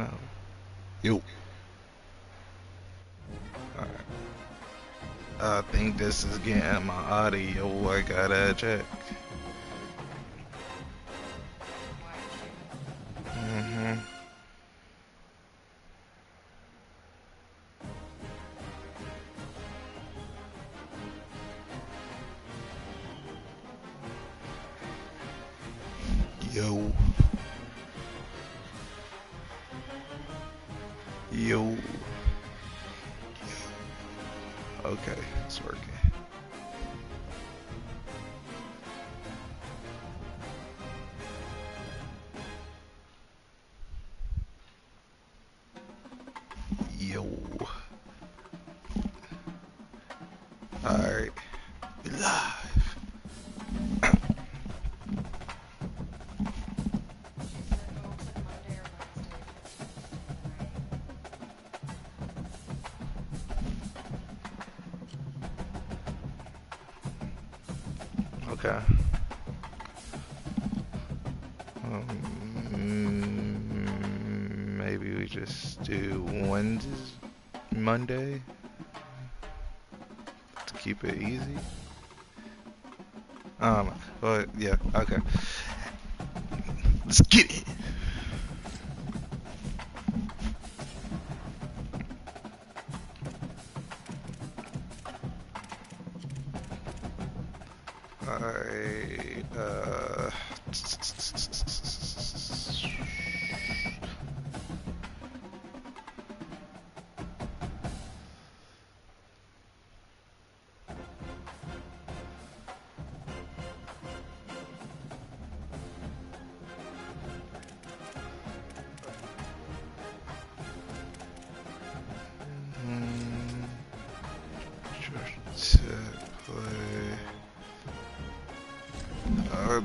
now. Yo. Alright. I think this is getting my audio. I gotta check. Yo. Yo. Okay, it's working. Yo. Alright. We live. Okay. Maybe we just do Monday to keep it easy. But yeah, okay. Let's get it.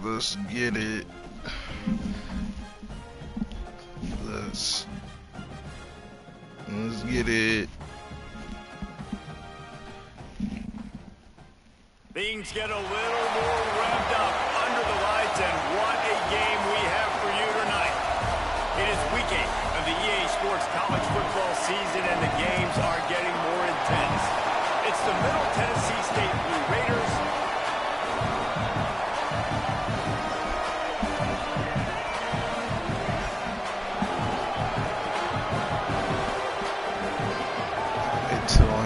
Let's get it. Let's get it. Things get a little more revved up under the lights, and what a game we have for you tonight. It is week 8 of the EA Sports College Football season, and the games are getting more intense. It's the Middle Tennessee State Blue Raiders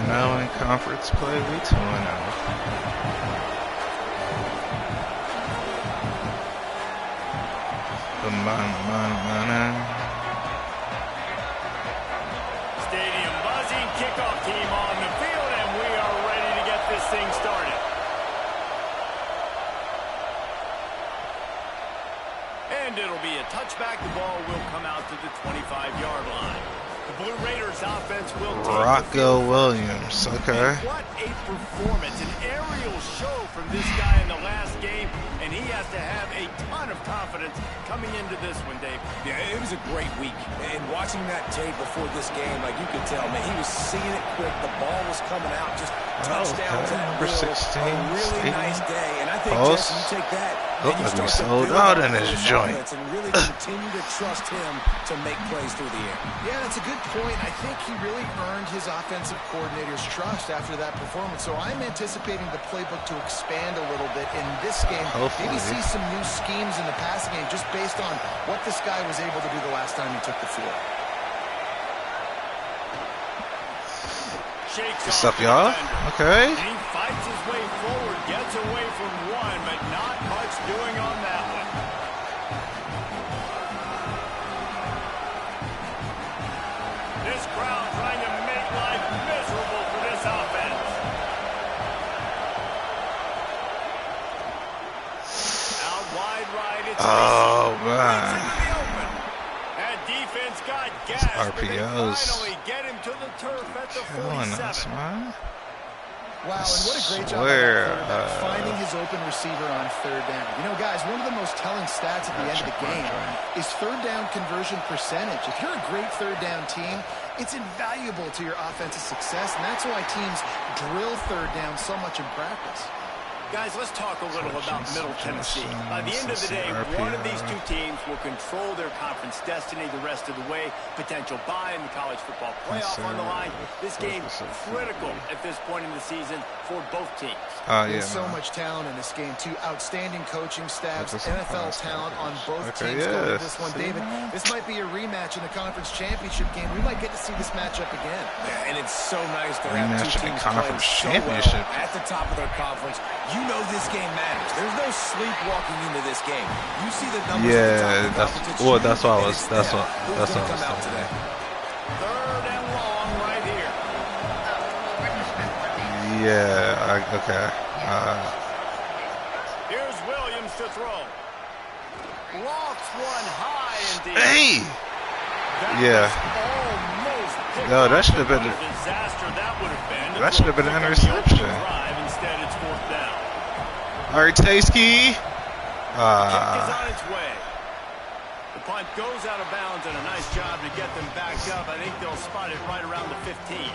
now in conference play, we 2-0. Stadium buzzing, kickoff team on the field, and we are ready to get this thing started. And it'll be a touchback. The ball will come out to the 25-yard line. The Blue Raiders offense will take Rocco Williams, okay. And what a performance, an aerial show from this guy in the last game, and he has to have a ton of confidence coming into this one, Dave. Yeah, it was a great week, and watching that tape before this game, like you could tell, man, he was seeing it quick, the ball was coming out, just touchdowns at Number 16, a really nice day, and I think, Post. Jaxson, you take that, Look and you like we start to sold build out on in his this joint. offense and really continue to trust him to make plays through the air. Yeah, that's a good point. I think he really earned his offensive coordinator's trust after that performance. So I'm anticipating the playbook to expand a little bit in this game. Hopefully. Maybe see some new schemes in the passing game just based on what this guy was able to do the last time he took the field. What's up, y'all? Okay. He fights his way forward, gets away from one, but not much doing on that one. This crowd trying to make life miserable for this offense. Out wide right, it's man. That defense got gas, RPOs. finally get him to the turf at the Killing 47. us, man. Wow, and what a great job by that quarterback, finding his open receiver on third down. You know, guys, one of the most telling stats at the end of the game is third down conversion percentage. If you're a great third down team, it's invaluable to your offensive success, and that's why teams drill third down so much in practice. Guys, let's talk a little about Middle Tennessee. By the end of the day, one of these two teams will control their conference destiny the rest of the way. Potential bye in the college football playoff on the line. This game is critical at this point in the season for both teams. There's so much talent in this game, too. Outstanding coaching staffs, NFL talent on both teams going to this one. David, this might be a rematch in the conference championship game. We might get to see this matchup again. Yeah, and it's so nice to have two teams playing so well at the top of their conference. You know this game matters. There's no sleepwalking into this game. You see the numbers at the top of the competition. That's what I was That's what I was out today. 3rd and long right here. Yeah, okay. Here's Williams to throw. Lofts one high and deep. Hey! No, that should have been a disaster. That would have been. That should have been an interception. Instead, it's 4th down. All right, Tasky. Kick is on its way. The punt goes out of bounds, and a nice job to get them back up. I think they'll spot it right around the 15.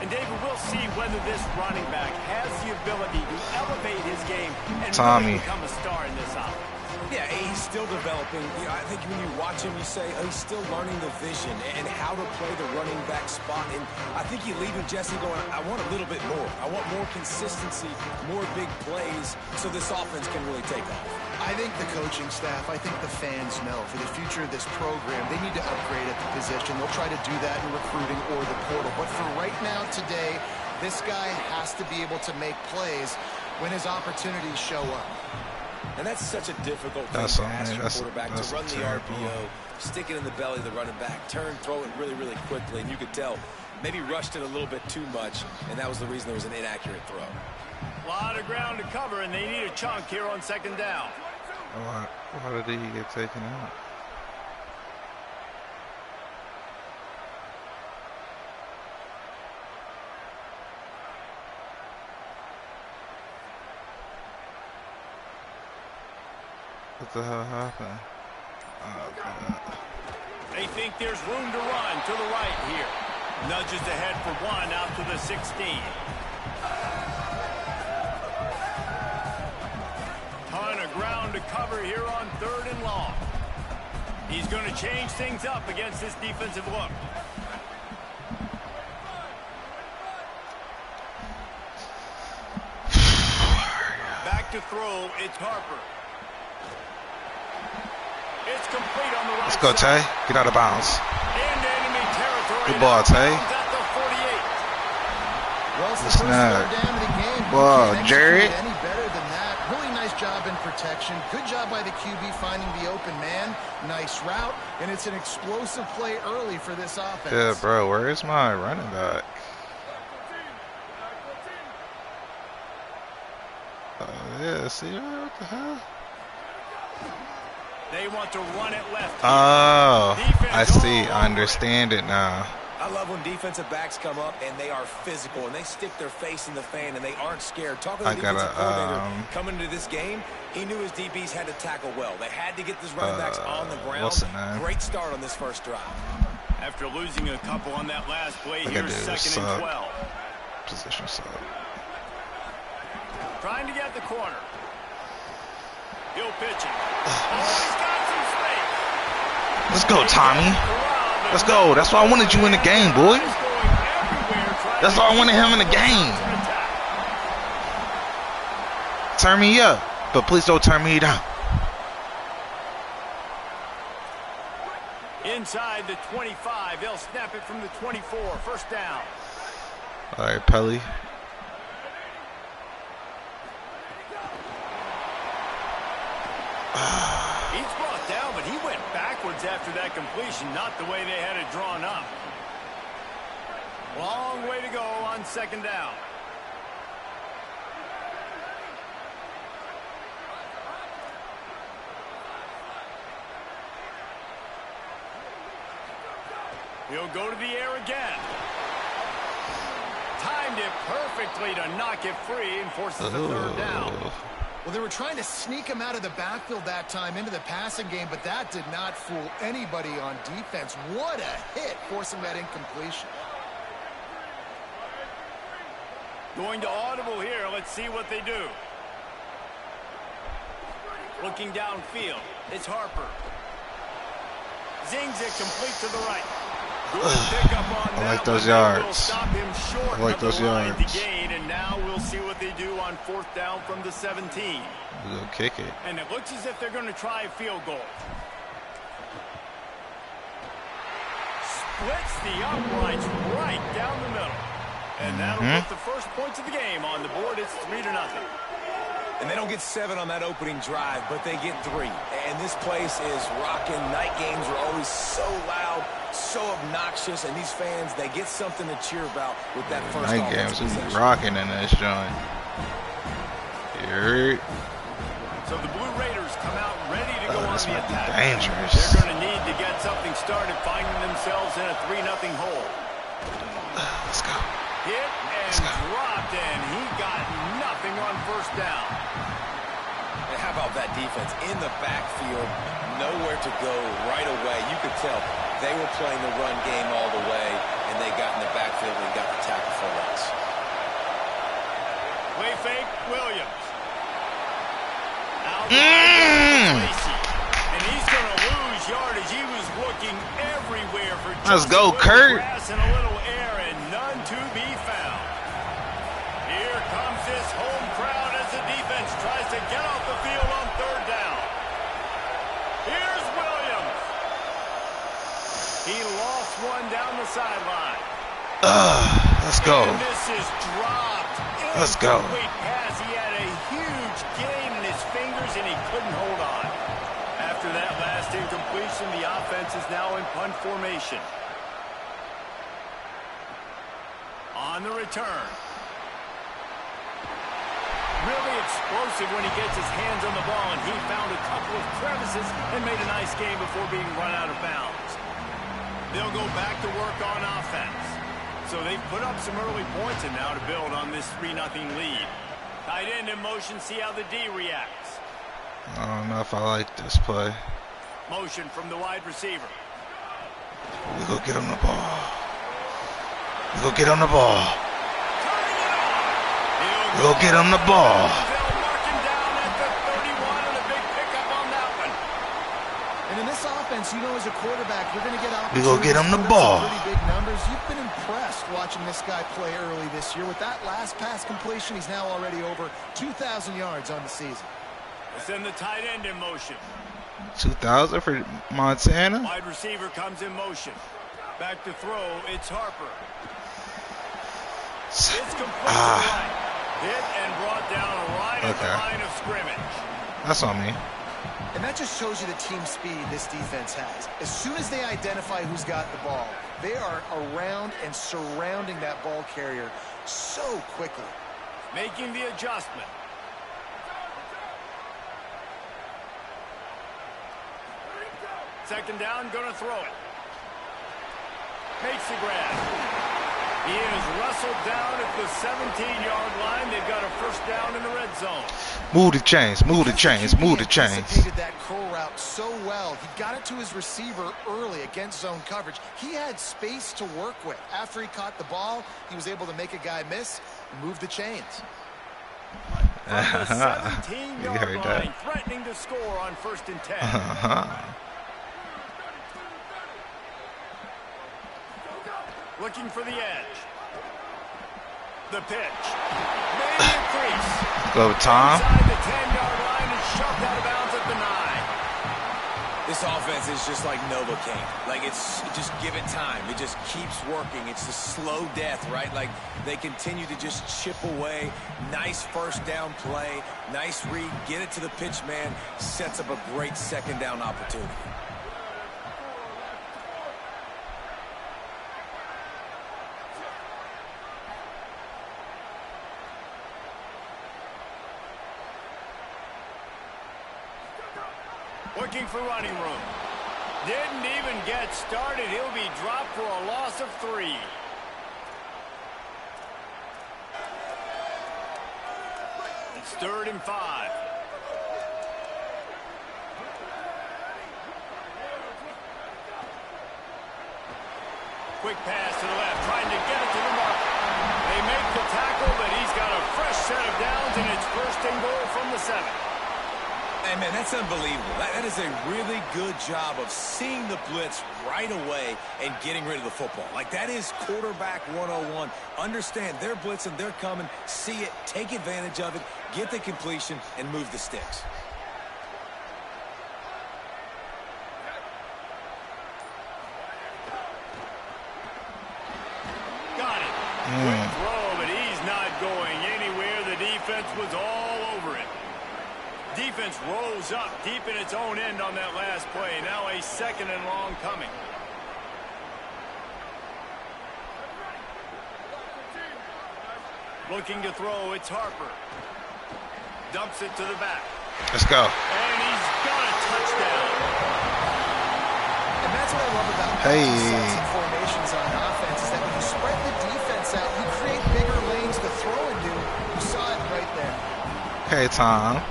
And David, we'll see whether this running back has the ability to elevate his game and really become a star in this offense. Yeah, he's still developing. You know, I think when you watch him, you say, oh, he's still learning the vision and how to play the running back spot. And I think you leave him, Jesse, going, I want a little bit more. I want more consistency, more big plays, so this offense can really take off. I think the coaching staff, I think the fans know for the future of this program, they need to upgrade at the position. They'll try to do that in recruiting or the portal. But for right now, today, this guy has to be able to make plays when his opportunities show up. And that's such a difficult thing to ask your quarterback to run the RPO, stick it in the belly of the running back, turn, throw it really, really quickly. And you could tell maybe rushed it a little bit too much, and that was the reason there was an inaccurate throw. A lot of ground to cover, and they need a chunk here on 2nd down. Why did he get taken out? What the hell happened? Oh, God. They think there's room to run to the right here. Nudges ahead for 1 out to the 16. Ton of ground to cover here on 3rd and long. He's going to change things up against this defensive look. Back to throw, it's Harper. It's complete on the right. Let's go, Tay. Get out of bounds. Into enemy territory. Good ball, Tay. Snap. Well, Jared. Any better than that. Really nice job in protection. Good job by the QB finding the open man. Nice route, and it's an explosive play early for this offense. Yeah, bro. Where is my running back? Yeah. See what the hell? They want to run it left. Oh, I see. I understand it now. I love when defensive backs come up and they are physical and they stick their face in the fan and they aren't scared. Talking to the defensive coordinator coming into this game, he knew his DBs had to tackle well. They had to get these running backs on the ground. Great start on this first drive. After losing a couple on that last play, here's 2nd and 12. Position sub. Trying to get the corner. He'll pitch it. He's got some space. Let's go, Tommy. Let's go. That's why I wanted you in the game, boy. That's why I wanted him in the game. Turn me up, but please don't turn me down. Inside the 25, they'll snap it from the 24. 1st down. All right, Pelly. He's brought down, but he went backwards after that completion, not the way they had it drawn up. Long way to go on 2nd down. He'll go to the air again. Timed it perfectly to knock it free and forces the 3rd down. Well, they were trying to sneak him out of the backfield that time into the passing game, but that did not fool anybody on defense. What a hit, forcing that incompletion. Going to audible here. Let's see what they do. Looking downfield, it's Harper. Zings it complete to the right. Good pickup on I like that those one. They will yards. stop him short I like of the those line yards. to gain, and now we'll see what they do on 4th down from the 17. We'll kick it. And it looks as if they're going to try a field goal. Splits the uprights right down the middle. And that'll put the first points of the game on the board. It's 3-0. And they don't get 7 on that opening drive, but they get 3. And this place is rocking. Night games are always so loud, so obnoxious, and these fans, they get something to cheer about with that first Night games offensive is possession. rocking in this joint. Here. So the Blue Raiders come out ready to go on This the might be attack. dangerous. They're going to need to get something started, finding themselves in a 3-0 hole. Let's go. Hit and dropped, and he got nothing on 1st down. And how about that defense in the backfield, nowhere to go right away. You could tell they were playing the run game all the way, and they got in the backfield and got the tackle for loss. Play fake, Williams. Out Lacey. And he's going to lose yardage. He was looking everywhere for Let's just go, a little Kurt. grass and a little air, and none to be found. Here comes this home crowd as the defense tries to get off the field on 3rd down. Here's Williams. He lost one down the sideline. Let's go. And this is dropped. Let's go. Incomplete pass. He had a huge gain in his fingers, and he couldn't hold on. After that last incompletion, the offense is now in punt formation. On the return. Really explosive when he gets his hands on the ball, and he found a couple of crevices and made a nice game before being run out of bounds. They'll go back to work on offense. So they've put up some early points, and now to build on this 3-0 lead. Tight end in motion, see how the D reacts. I don't know if I like this play. Motion from the wide receiver. We go get him the ball. We go get him the ball. We go get him the ball. They'll mark him down at the 31, and a big pickup on that one. And in this offense, you know, as a quarterback, you're going to get We go get him the ball. Pretty big numbers. You've been impressed watching this guy play early this year. With that last pass completion, he's now already over 2,000 yards on the season. Send the tight end in motion. 2,000 for Montana. Wide receiver comes in motion. Back to throw, it's Harper. It's complete to the right. Hit and brought down right at the line of scrimmage. That's on me. And that just shows you the team speed this defense has. As soon as they identify who's got the ball, they are around and surrounding that ball carrier so quickly. Making the adjustment. Second down, gonna throw it. Makes the grab. He is wrestled down at the 17-yard line. They've got a 1st down in the red zone. Move the chains, move the chains, move the chains. Anticipated that curl route so well. He got it to his receiver early against zone coverage. He had space to work with. After he caught the ball, he was able to make a guy miss and move the chains. From the 17-yard line, threatening to score on 1st and 10. Looking for the edge. The pitch. Made the crease. Go, Tom. Inside the 10-yard line and shoved out of bounds at the 9. This offense is just like Novocaine. Like, it's just give it time. It just keeps working. It's the slow death, right? Like, they continue to just chip away. Nice 1st down play. Nice read. Get it to the pitch man. Sets up a great 2nd down opportunity. Looking for running room. Didn't even get started. He'll be dropped for a loss of 3. It's 3rd and 5. Quick pass to the left, trying to get it to the mark. They make the tackle, but he's got a fresh set of downs, and it's 1st and goal from the 7. Hey, man, that's unbelievable. That is a really good job of seeing the blitz right away and getting rid of the football. Like, that is quarterback 101. Understand they're blitzing, they're coming, see it, take advantage of it, get the completion, and move the sticks. Got it. Quick throw, but he's not going anywhere. The defense was all over it. Defense rose up deep in its own end on that last play. Now a 2nd and long coming. Looking to throw, it's Harper. Dumps it to the back. Let's go. And he's got a touchdown. And that's what I love about sets and formations on offense is that when you spread the defense out, you create bigger lanes to throw into. You saw it right there. Okay, Tom.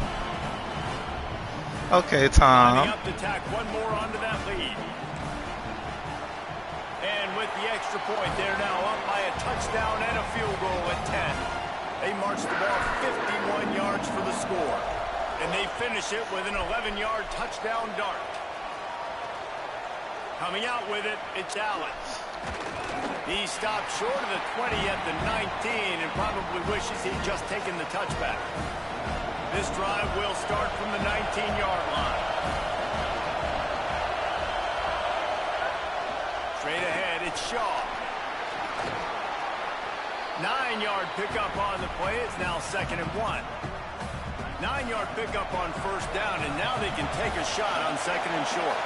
Okay, Tom. Lining up to tack one more onto that lead. And with the extra point, they're now up by a touchdown and a field goal at 10. They march the ball 51 yards for the score. And they finish it with an 11-yard touchdown dart. Coming out with it, it's Allen. He stopped short of the 20 at the 19 and probably wishes he'd just taken the touchback. This drive will start from the 19-yard line. Straight ahead, it's Shaw. 9-yard pickup on the play. It's now 2nd and 1. 9-yard pickup on 1st down, and now they can take a shot on 2nd and short.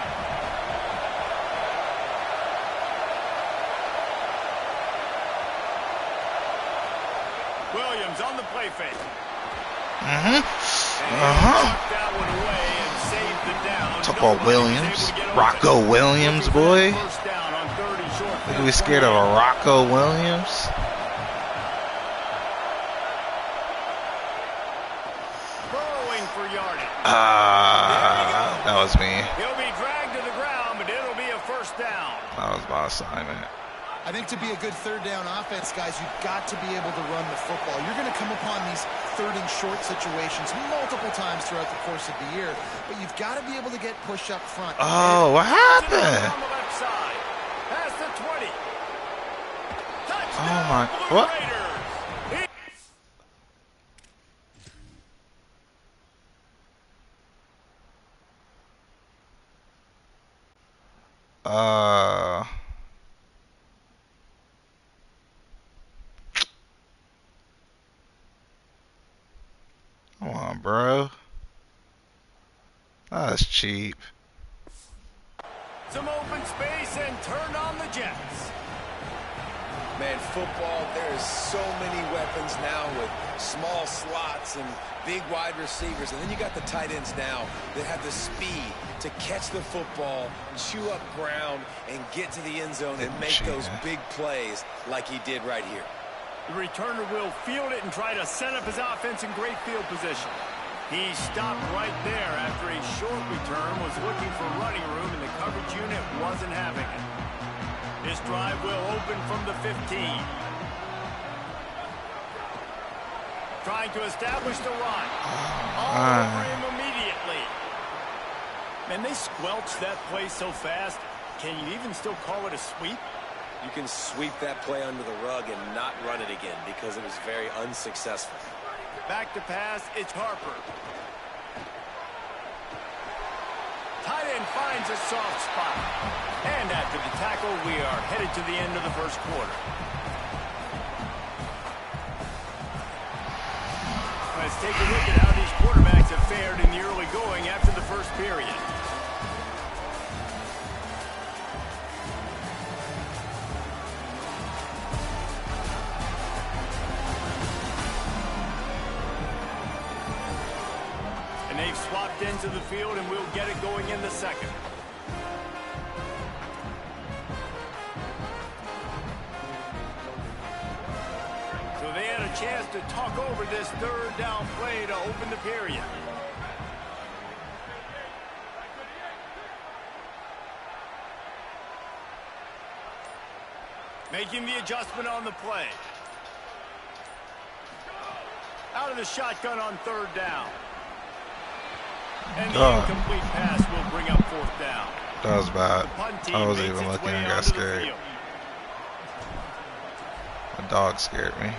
Williams on the play fake. Talk about Williams. Rocco Williams, boy. Look, we scared of a Rocco Williams. Burrowing for yardage. That was me. He'll be dragged to the ground, but it'll be a 1st down. That was my assignment. I think to be a good 3rd down offense, guys, you've got to be able to run the football. You're going to come upon these 3rd and short situations multiple times throughout the course of the year, but you've got to be able to get push up front. Oh, what happened? On the left side. Past the 20. Touchdown, Oh, my. Blue What? Raiders. Come on, bro. That's cheap. Some open space and turned on the Jets. Man, football, there is so many weapons now with small slots and big wide receivers. And then you got the tight ends now that have the speed to catch the football, chew up ground, and get to the end zone and make those big plays like he did right here. The returner will field it and try to set up his offense in great field position. He stopped right there after a short return, was looking for running room, and the coverage unit wasn't having it. This drive will open from the 15. Trying to establish the run. All over him immediately. And they squelched that play so fast. Can you even still call it a sweep? You can sweep that play under the rug and not run it again because it was very unsuccessful. Back to pass, it's Harper. Tight end finds a soft spot. And after the tackle, we are headed to the end of the 1st quarter. Let's take a look at how these quarterbacks have fared in the early going after the 1st period. They've swapped into the field, and we'll get it going in the 2nd. So they had a chance to talk over this 3rd down play to open the period. Making the adjustment on the play. Out of the shotgun on 3rd down. And the incomplete pass will bring up fourth down. That was bad. I wasn't even looking and got scared. The dog scared me.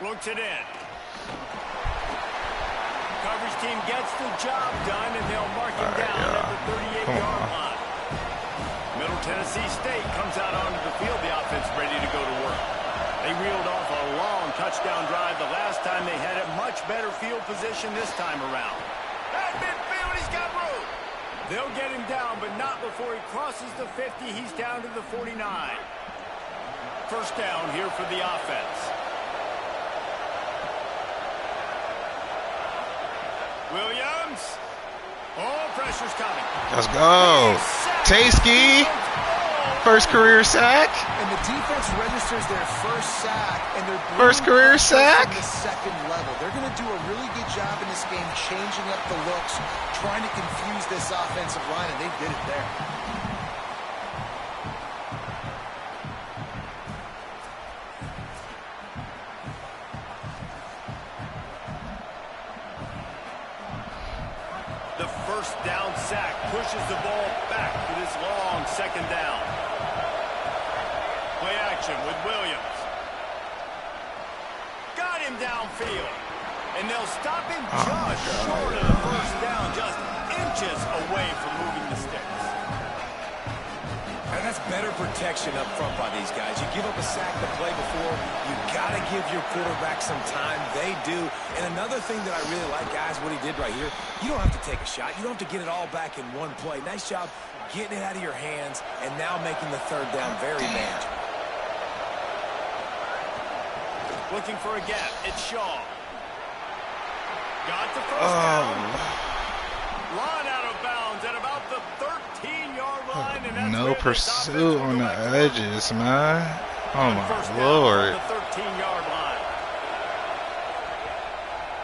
Looks it in. Coverage team gets the job done, and they'll mark him down at the 38-yard line. Middle Tennessee State comes out onto the field. The offense ready to go to work. They reeled off a long touchdown drive the last time they had it. Much better field position this time around. At midfield, he's got room. They'll get him down, but not before he crosses the 50. He's down to the 49. First down here for the offense. Williams. Oh, pressure's coming. Let's go. Tasky. First career sack. And the defense registers their first sack, and their first career sack. The second level. They're going to do a really good job in this game, changing up the looks, trying to confuse this offensive line, and they did it there. The first down sack pushes the ball back for this long second down. Play action with Williams. Got him downfield. And they'll stop him just short of the first down, just inches away from moving the sticks. And that's better protection up front by these guys. You give up a sack the play before, you got to give your quarterback some time. They do. And another thing that I really like, guys, what he did right here, you don't have to take a shot. You don't have to get it all back in one play. Nice job getting it out of your hands and now making the third down very manageable. Looking for a gap. It's Shaw. Got the first down. Run out of bounds at about the 13-yard line. And that's no pursuit on the edges, man. Oh, my Lord. The 13-yard line.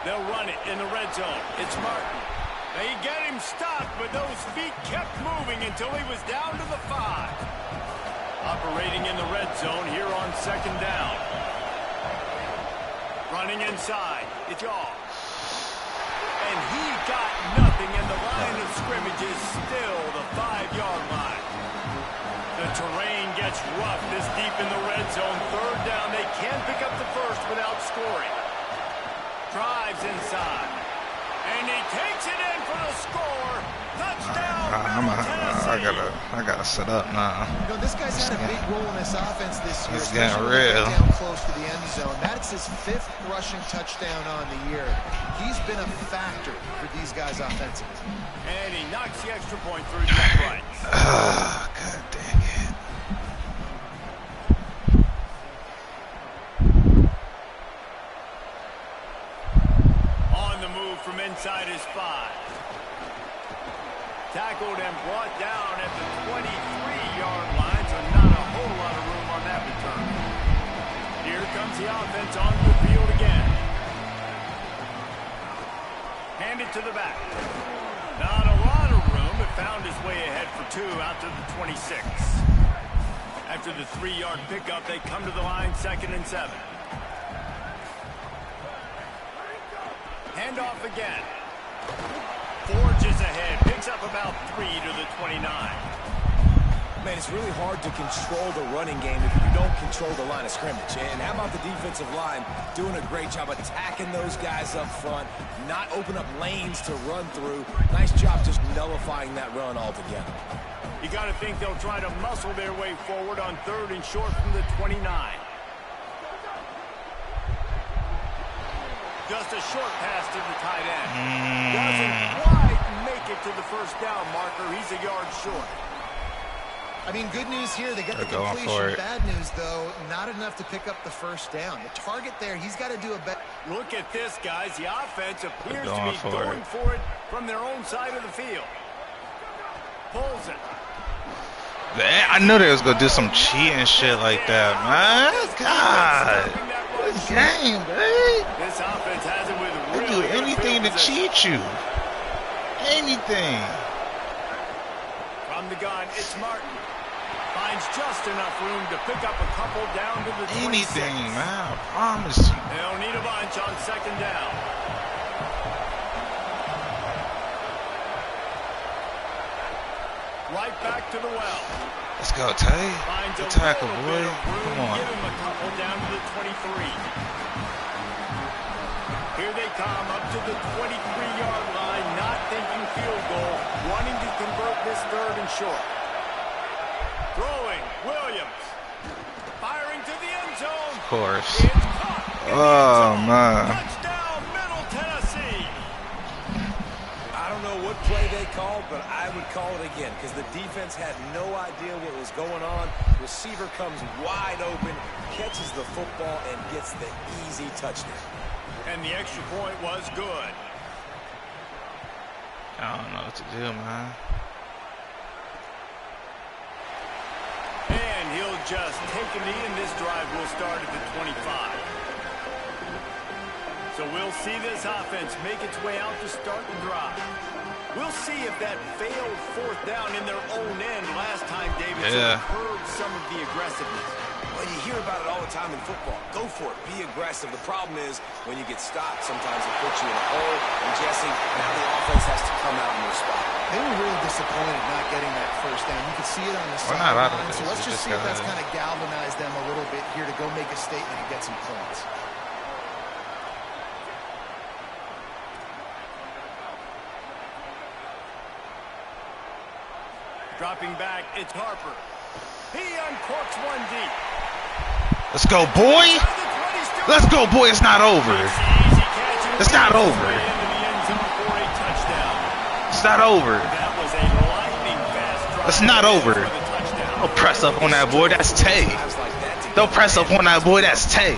They'll run it in the red zone. It's Martin. They get him stopped, but those feet kept moving until he was down to the 5. Operating in the red zone here on second down. Running inside. It's Yaw. And he got nothing, and the line of scrimmage is still the 5-yard line. The terrain gets rough this deep in the red zone. Third down. They can't pick up the first without scoring. Drives inside. And he takes it in for the score. Touchdown. I gotta set up now. You know, this guy's had a big role in this offense this year. It's getting real. Down close to the end zone. That's his 5th rushing touchdown on the year. He's been a factor for these guys offensively. And he knocks the extra point through the uprights. God dang it. On the move from inside his 5. Tackled and brought down at the 23-yard line, so not a whole lot of room on that return. Here comes the offense on the field again. Hand it to the back. Not a lot of room, but found his way ahead for 2 out to the 26. After the 3-yard pickup, they come to the line 2nd and 7. Hand off again. Forges ahead, picks up about 3 to the 29. Man, it's really hard to control the running game if you don't control the line of scrimmage. And how about the defensive line doing a great job attacking those guys up front, not open up lanes to run through. Nice job just nullifying that run altogether. You got to think they'll try to muscle their way forward on 3rd and short from the 29. Just a short pass to the tight end. Doesn't quite make it to the first down marker. He's a yard short. I mean, good news here. They got the completion. Bad news, though, not enough to pick up the first down. The target there, he's got to do a better. Look at this, guys. The offense appears to be going for it from their own side of the field. Pulls it. I knew they was going to do some cheating shit like that, man. God. This game, babe. This offense has it with they do anything to cheat you. Anything. From the gun, it's Martin. Finds just enough room to pick up a couple down to the 26. Anything, man. I promise you. They'll need a bunch on second down. Right back to the well. Let's go, Tay. Good tackle, boy. Come on. Give him a couple down to the 23. Here they come up to the 23-yard line, not thinking field goal, wanting to convert this third and short. Throwing, Williams. Firing to the end zone. Of course. It's caught. Oh, man. Touchdown, Middle Tennessee. I don't know what play they called, but I would call it again because the defense had no idea what was going on. Receiver comes wide open, catches the football, and gets the easy touchdown. And the extra point was good. I don't know what to do, man. And he'll just take a knee, and this drive will start at the 25. So we'll see this offense make its way out to start the drive. We'll see if that failed fourth down in their own end last time, David, curbed some of the aggressiveness. Well, you hear about it all the time in football. Go for it. Be aggressive. The problem is when you get stopped, sometimes it puts you in a hole. And, Jesse, now the offense has to come out and respond. They were really disappointed not getting that first down. You could see it on the sideline. So let's just see if that's kind of galvanized them a little bit here to go make a statement and get some points. Dropping back, it's Harper. He uncorks one deep. Let's go, boy. Let's go, boy. It's not over. It's not over. It's not over. It's not over. Don't press up on that boy. That's Tay. Don't press up on that boy. That's Tay.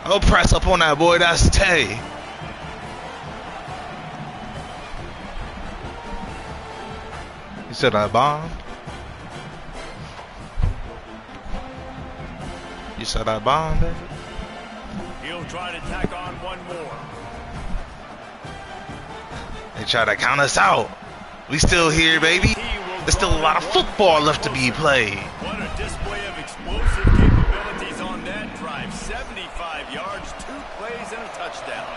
Don't press up on that boy. That's Tay. You said I bombed? You said I bombed, David? He'll try to tack on one more. They try to count us out. We still here, baby. There's still a lot of football left to be played. What a display of explosive capabilities on that drive. 75 yards, 2 plays, and a touchdown.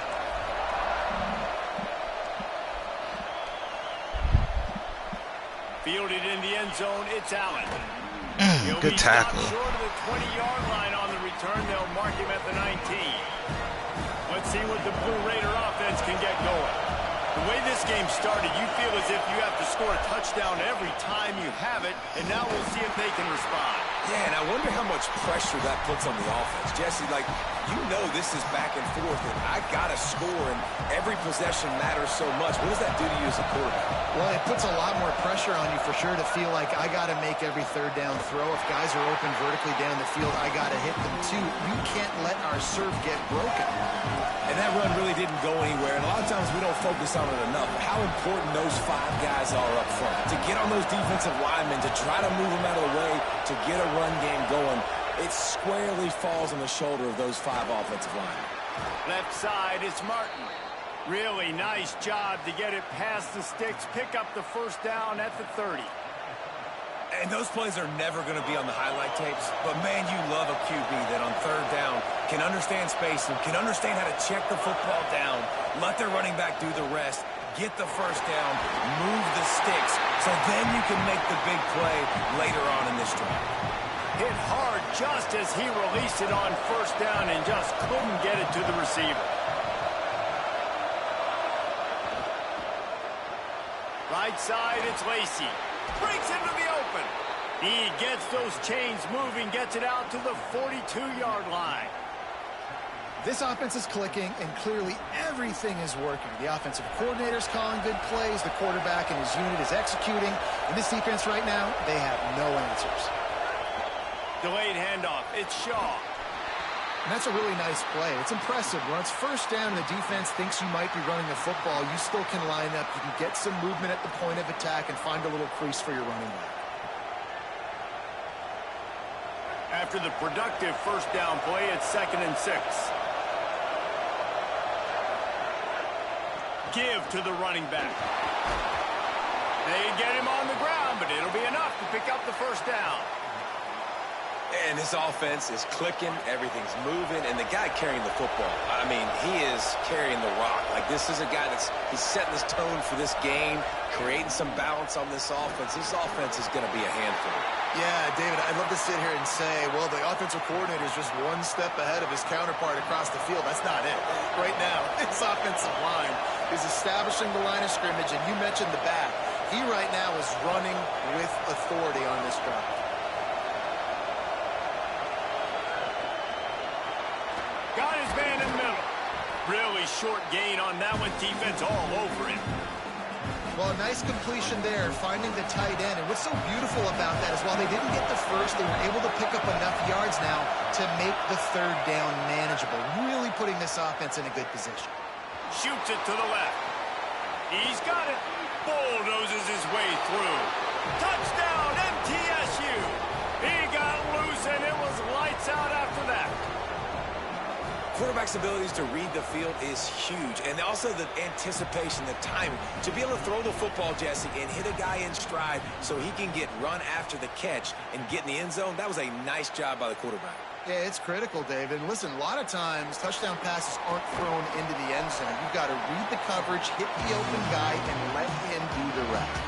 Fielded in the end zone, it's Allen. Good tackle. Short of the 20-yard line on the return, they'll mark him at the 19. Let's see what the Blue Raider offense can get going. The way this game started, you feel as if you have to score a touchdown every time you have it, and now we'll see if they can respond. Yeah, and I wonder how much pressure that puts on the offense. Jesse, like, you know this is back and forth, and I got to score, and every possession matters so much. What does that do to you as a quarterback? Well, it puts a lot more pressure on you for sure to feel like I got to make every third down throw. If guys are open vertically down the field, I got to hit them too. You can't let our serve get broken. And that run really didn't go anywhere, and a lot of times we don't focus on it enough. How important those 5 guys are up front. To get on those defensive linemen, to try to move them out of the way, to get a run game going, it squarely falls on the shoulder of those 5 offensive linemen. Left side, it's Martin. Really nice job to get it past the sticks, pick up the first down at the 30. And those plays are never going to be on the highlight tapes, but man, you love a QB that on third down can understand spacing, can understand how to check the football down, let their running back do the rest, get the first down, move the sticks, so then you can make the big play later on in this drive. Hit hard just as he released it on first down and just couldn't get it to the receiver. Right side, it's Lacey. Breaks into the open. He gets those chains moving, gets it out to the 42-yard line. This offense is clicking, and clearly everything is working. The offensive coordinator's calling good plays. The quarterback and his unit is executing. And this defense right now, they have no answers. Delayed handoff. It's Shaw. And that's a really nice play. It's impressive. When it's first down and the defense thinks you might be running the football, you still can line up. You can get some movement at the point of attack and find a little crease for your running back. After the productive first down play, it's 2nd and 6. Give to the running back. They get him on the ground, but it'll be enough to pick up the first down. And this offense is clicking, everything's moving, and the guy carrying the football, I mean, he is carrying the rock. Like, this is a guy he's setting this tone for this game, creating some balance on this offense. This offense is going to be a handful. Yeah, David, I'd love to sit here and say, well, the offensive coordinator is just one step ahead of his counterpart across the field. That's not it. Right now, this offensive line is establishing the line of scrimmage, and you mentioned the back. He right now is running with authority on this drive. Got his man in the middle. Really short gain on that one. Defense all over him. Well, a nice completion there, finding the tight end. And what's so beautiful about that is while they didn't get the first, they were able to pick up enough yards now to make the third down manageable. Really putting this offense in a good position. Shoots it to the left. He's got it. Bulldozes his way through. Touchdown, MTSU. He got loose, and it was lights out after that. Quarterback's abilities to read the field is huge, and also the anticipation, the timing. To be able to throw the football, Jesse, and hit a guy in stride so he can get run after the catch and get in the end zone, that was a nice job by the quarterback. Yeah, it's critical, David. And listen, a lot of times touchdown passes aren't thrown into the end zone. You've got to read the coverage, hit the open guy, and let him do the rest.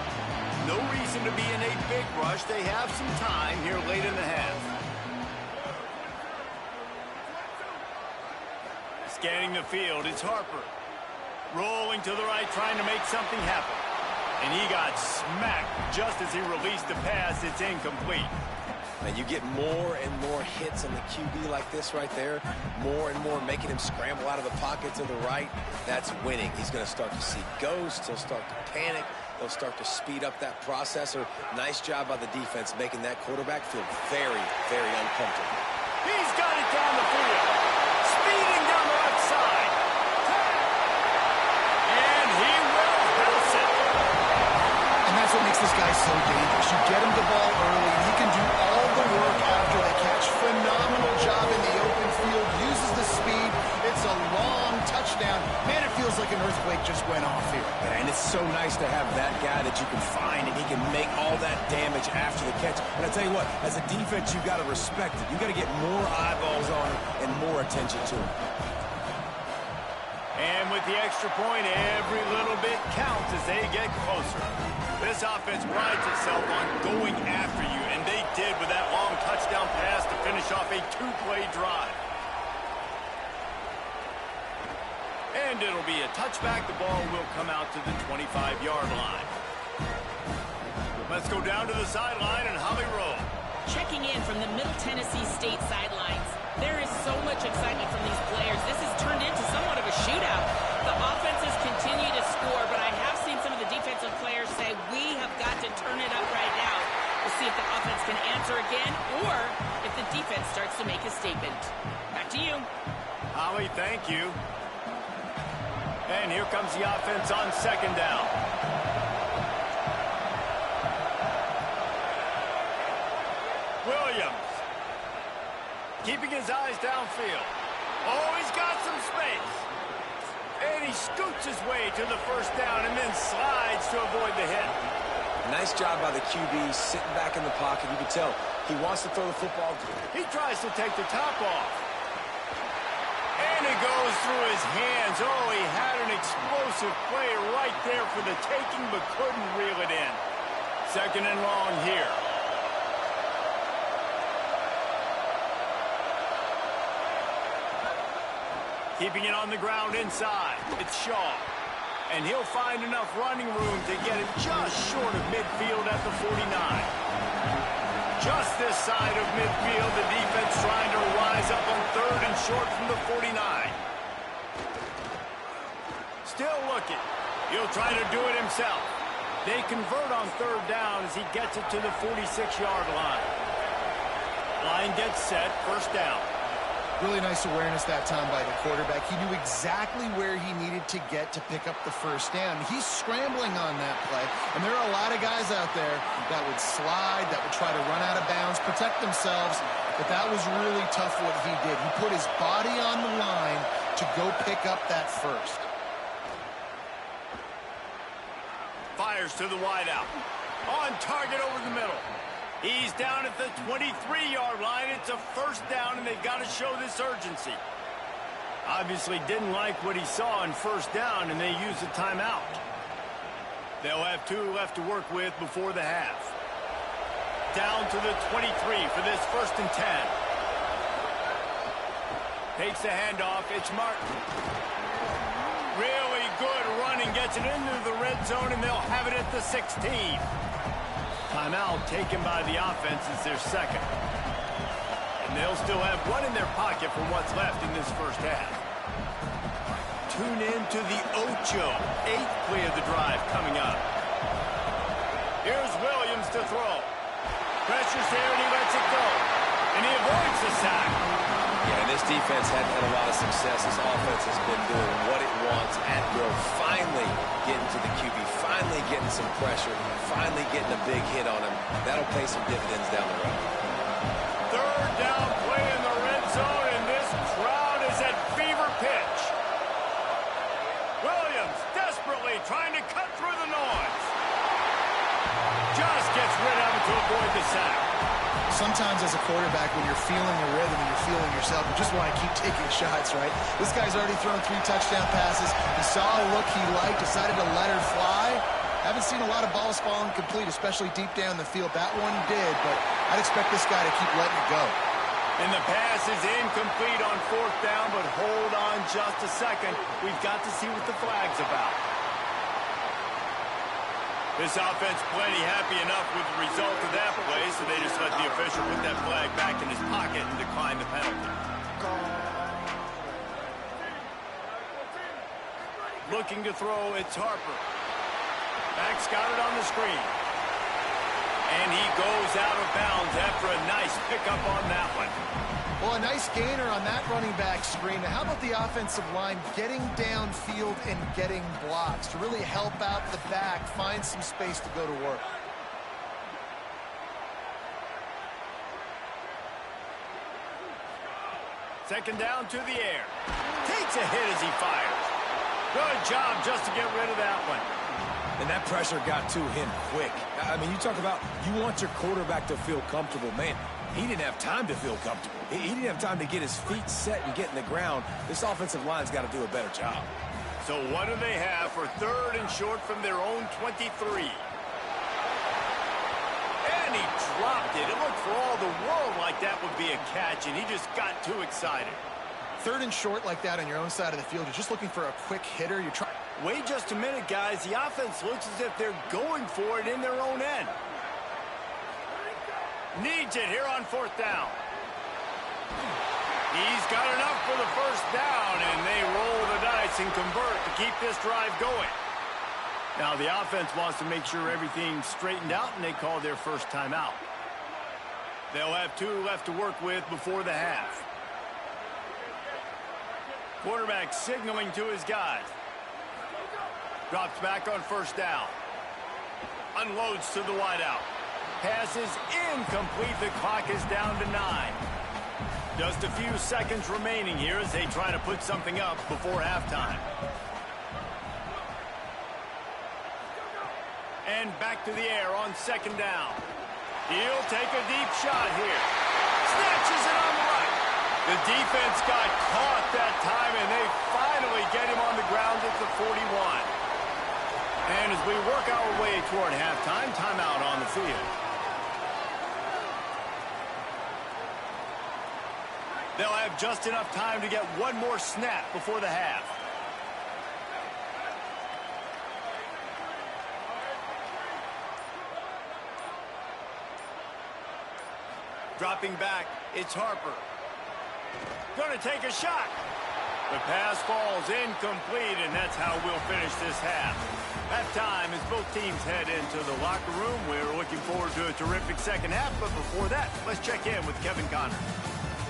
No reason to be in a big rush. They have some time here late in the half. Scanning the field, it's Harper. Rolling to the right, trying to make something happen. And he got smacked just as he released the pass. It's incomplete. And you get more and more hits on the QB like this right there. More and more making him scramble out of the pocket to the right. That's winning. He's going to start to see ghosts. He'll start to panic. He'll start to speed up that processor. Nice job by the defense making that quarterback feel very, very uncomfortable. He's got it down the field. Speeding down the left side. And he will house it. And that's what makes this guy so dangerous. You get him the ball early, and he can do all the work after the catch. Phenomenal job in the open field. Uses the speed. It's a long touchdown. Man, it feels like an earthquake just went off here. And it's so nice to have that guy that you can find, and he can make all that damage after the catch. And I tell you what, as a defense, you've got to respect it. You've got to get more eyeballs on it and more attention to it. And with the extra point, every little bit counts as they get closer. This offense prides itself on going after you, and they did with that long touchdown pass to finish off a two-play drive. And it'll be a touchback. The ball will come out to the 25-yard line. Let's go down to the sideline and Holly Rowe. Checking in from the Middle Tennessee State sidelines. There is so much excitement from these players. This has turned into somewhat of a shootout. The offenses continue to score, but I have seen some of the defensive players say, we have got to turn it up right now. We'll see if the offense can answer again or if the defense starts to make a statement. Back to you. Holly, thank you. And here comes the offense on second down. Williams. Keeping his eyes downfield. Oh, he's got some space. And he scoots his way to the first down and then slides to avoid the hit. Nice job by the QB sitting back in the pocket. You can tell he wants to throw the football. He tries to take the top off. And it goes through his hands. Oh, he had an explosive play right there for the taking, but couldn't reel it in. Second and long here. Keeping it on the ground inside. It's Shaw. And he'll find enough running room to get it just short of midfield at the 49. Just this side of midfield, the defense trying to rise up on third and short from the 49. Still looking. He'll try to do it himself. They convert on third down as he gets it to the 46-yard line. Line gets set, first down. Really nice awareness that time by the quarterback. He knew exactly where he needed to get to pick up the first down. He's scrambling on that play, and there are a lot of guys out there that would slide, that would try to run out of bounds, protect themselves, but that was really tough what he did. He put his body on the line to go pick up that first. Fires to the wideout. On target over the middle. He's down at the 23-yard line. It's a first down, and they've got to show this urgency. Obviously didn't like what he saw on first down, and they used a timeout. They'll have 2 left to work with before the half. Down to the 23 for this 1st and 10. Takes the handoff. It's Martin. Really good running. Gets it into the red zone, and they'll have it at the 16. Timeout taken by the offense is their second. And they'll still have 1 in their pocket for what's left in this first half. Tune in to the Ocho. 8th play of the drive coming up. Here's Williams to throw. Pressure's there, and he lets it go. And he avoids the sack. Yeah, and this defense hadn't had a lot of success. This offense has been doing what it wants at will. Finally getting to the QB, finally getting some pressure, finally getting a big hit on him. That'll pay some dividends down the road. 3rd down play in the red zone, and this crowd is at fever pitch. Williams desperately trying to cut through the noise. Just gets rid of it to avoid the sack. Sometimes as a quarterback, when you're feeling a rhythm and you're feeling yourself, you just want to keep taking shots, right? This guy's already thrown 3 touchdown passes. He saw a look he liked, decided to let her fly. Haven't seen a lot of balls falling complete, especially deep down the field. That one did, but I'd expect this guy to keep letting it go. And the pass is incomplete on 4th down, but hold on just a second. We've got to see what the flag's about. This offense plenty happy enough with the result of that play, so they just let the official put that flag back in his pocket and decline the penalty. Looking to throw, it's Harper. Back's got it on the screen. And he goes out of bounds after a nice pickup on that one. Well, a nice gainer on that running back screen. Now, how about the offensive line getting downfield and getting blocks to really help out the back, find some space to go to work? Second down to the air. Takes a hit as he fires. Good job just to get rid of that one. And that pressure got to him quick. I mean, you talk about you want your quarterback to feel comfortable. Man, he didn't have time to feel comfortable. He didn't have time to get his feet set and get in the ground. This offensive line's got to do a better job. So what do they have for 3rd and short from their own 23? And he dropped it. It looked for all the world like that would be a catch, and he just got too excited. 3rd and short like that on your own side of the field. You're just looking for a quick hitter. You're trying. Wait just a minute, guys. The offense looks as if they're going for it in their own end. Needs it here on 4th down. He's got enough for the 1st down, and they roll the dice and convert to keep this drive going. Now the offense wants to make sure everything's straightened out, and they call their first timeout. They'll have 2 left to work with before the half. Quarterback signaling to his guys. Drops back on 1st down. Unloads to the wideout. Pass is incomplete. The clock is down to 9. Just a few seconds remaining here as they try to put something up before halftime. And back to the air on 2nd down. He'll take a deep shot here. Snatches it on the right. The defense got caught that time, and they finally get him on the ground at the 41. And as we work our way toward halftime, timeout on the field. They'll have just enough time to get 1 more snap before the half. Dropping back, it's Harper. Going to take a shot. The pass falls incomplete, and that's how we'll finish this half. Halftime as both teams head into the locker room. We're looking forward to a terrific second half, but before that, let's check in with Kevin Connor.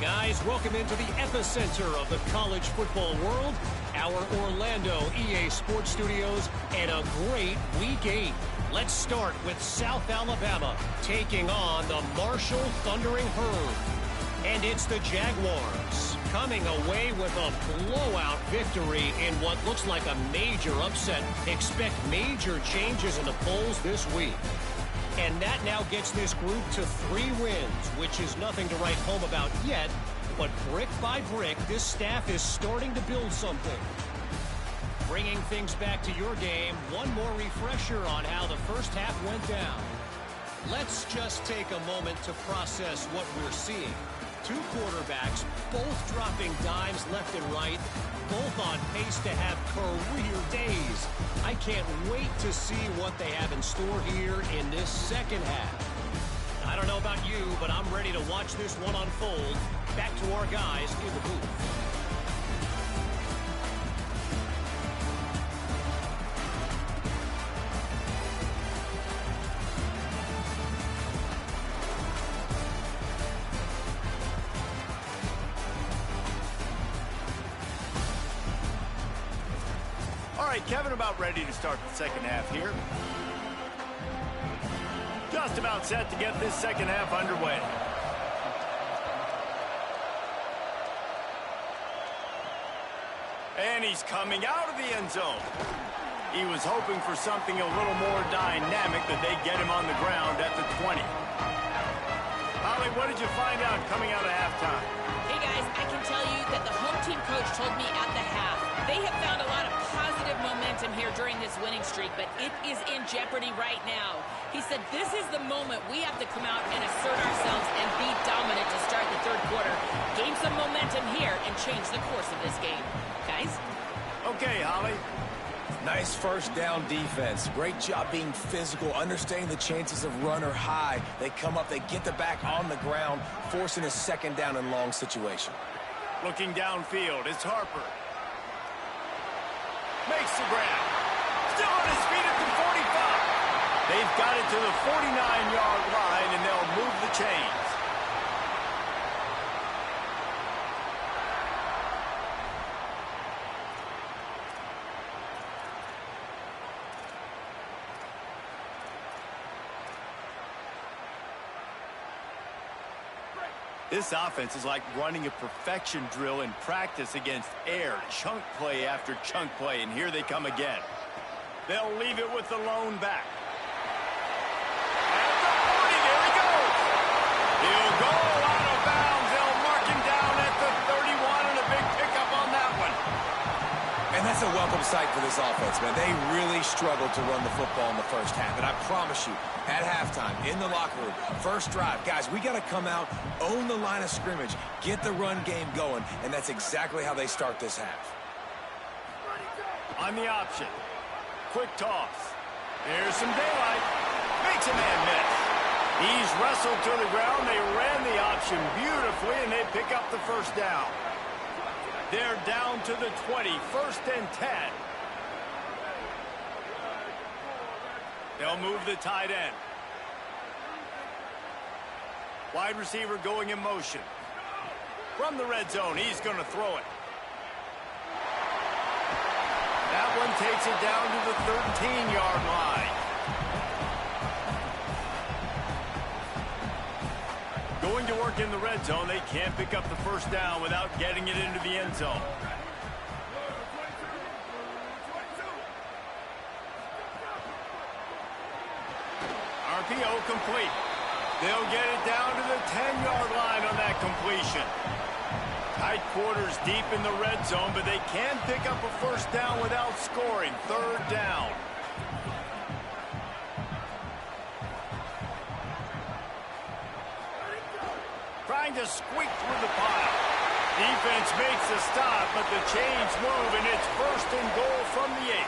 Guys, welcome into the epicenter of the college football world, our Orlando EA Sports Studios, and a great Week 8. Let's start with South Alabama taking on the Marshall Thundering Herd. And it's the Jaguars. coming away with a blowout victory in what looks like a major upset. Expect major changes in the polls this week. And that now gets this group to 3 wins, which is nothing to write home about yet. But brick by brick, this staff is starting to build something. Bringing things back to your game, one more refresher on how the first half went down. Let's just take a moment to process what we're seeing. 2 quarterbacks, both dropping dimes left and right, both on pace to have career days. I can't wait to see what they have in store here in this second half. I don't know about you, but I'm ready to watch this one unfold. Back to our guys in the booth. Kevin about ready to start the second half here. Just about set to get this second half underway. And he's coming out of the end zone. He was hoping for something a little more dynamic, that they get him on the ground at the 20. Holly, what did you find out coming out of halftime? Hey guys, I can tell you that the home team coach told me at the half they have found a lot of positive momentum here during this winning streak, but it is in jeopardy right now. He said this is the moment we have to come out and assert ourselves and be dominant to start the third quarter, gain some momentum here, and change the course of this game. Guys? Okay, Holly. Nice first down defense. Great job being physical, understanding the chances of run are high. They come up, they get the back on the ground, forcing a second down and long situation. Looking downfield, it's Harper. Makes the grab. Still on his feet at the 45. They've got it to the 49-yard line, and they'll move the chains. This offense is like running a perfection drill in practice against air, chunk play after chunk play, and here they come again. They'll leave it with the lone back. At the 40, there he goes. He'll go out of bounds. They'll mark him down at the 31, and a big pickup on that one. And that's a welcome sight for this offense, man. They really struggled to run the football in the first half. And I promise you, at halftime, in the locker room, first drive, guys, we got to come out, own the line of scrimmage, get the run game going, and that's exactly how they start this half. On the option. Quick toss. There's some daylight. Makes a man miss. He's wrestled to the ground. They ran the option beautifully, and they pick up the first down. They're down to the 20, 1st and 10. They'll move the tight end. Wide receiver going in motion. From the red zone, he's going to throw it. That one takes it down to the 13-yard line. Going to work in the red zone, they can't pick up the first down without getting it into the end zone. RPO complete. They'll get it down to the 10-yard line on that completion. Tight quarters deep in the red zone, but they can pick up a first down without scoring. 3rd down. Trying to squeak through the pile. Defense makes the stop, but the chains move, and it's 1st and goal from the 8.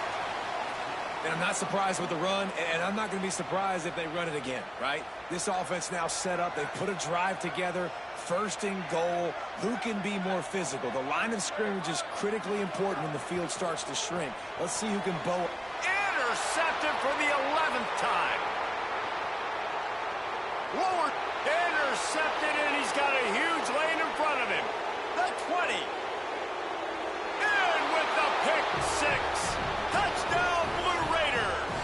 And I'm not surprised with the run, and I'm not going to be surprised if they run it again, right? This offense now set up. They put a drive together. 1st and goal. Who can be more physical? The line of scrimmage is critically important when the field starts to shrink. Let's see who can bow. Intercepted for the 11th time. Lower. Intercepted, and he's got a huge lane in front of him. The 20. And with the pick 6. Touchdown, Blue Raiders.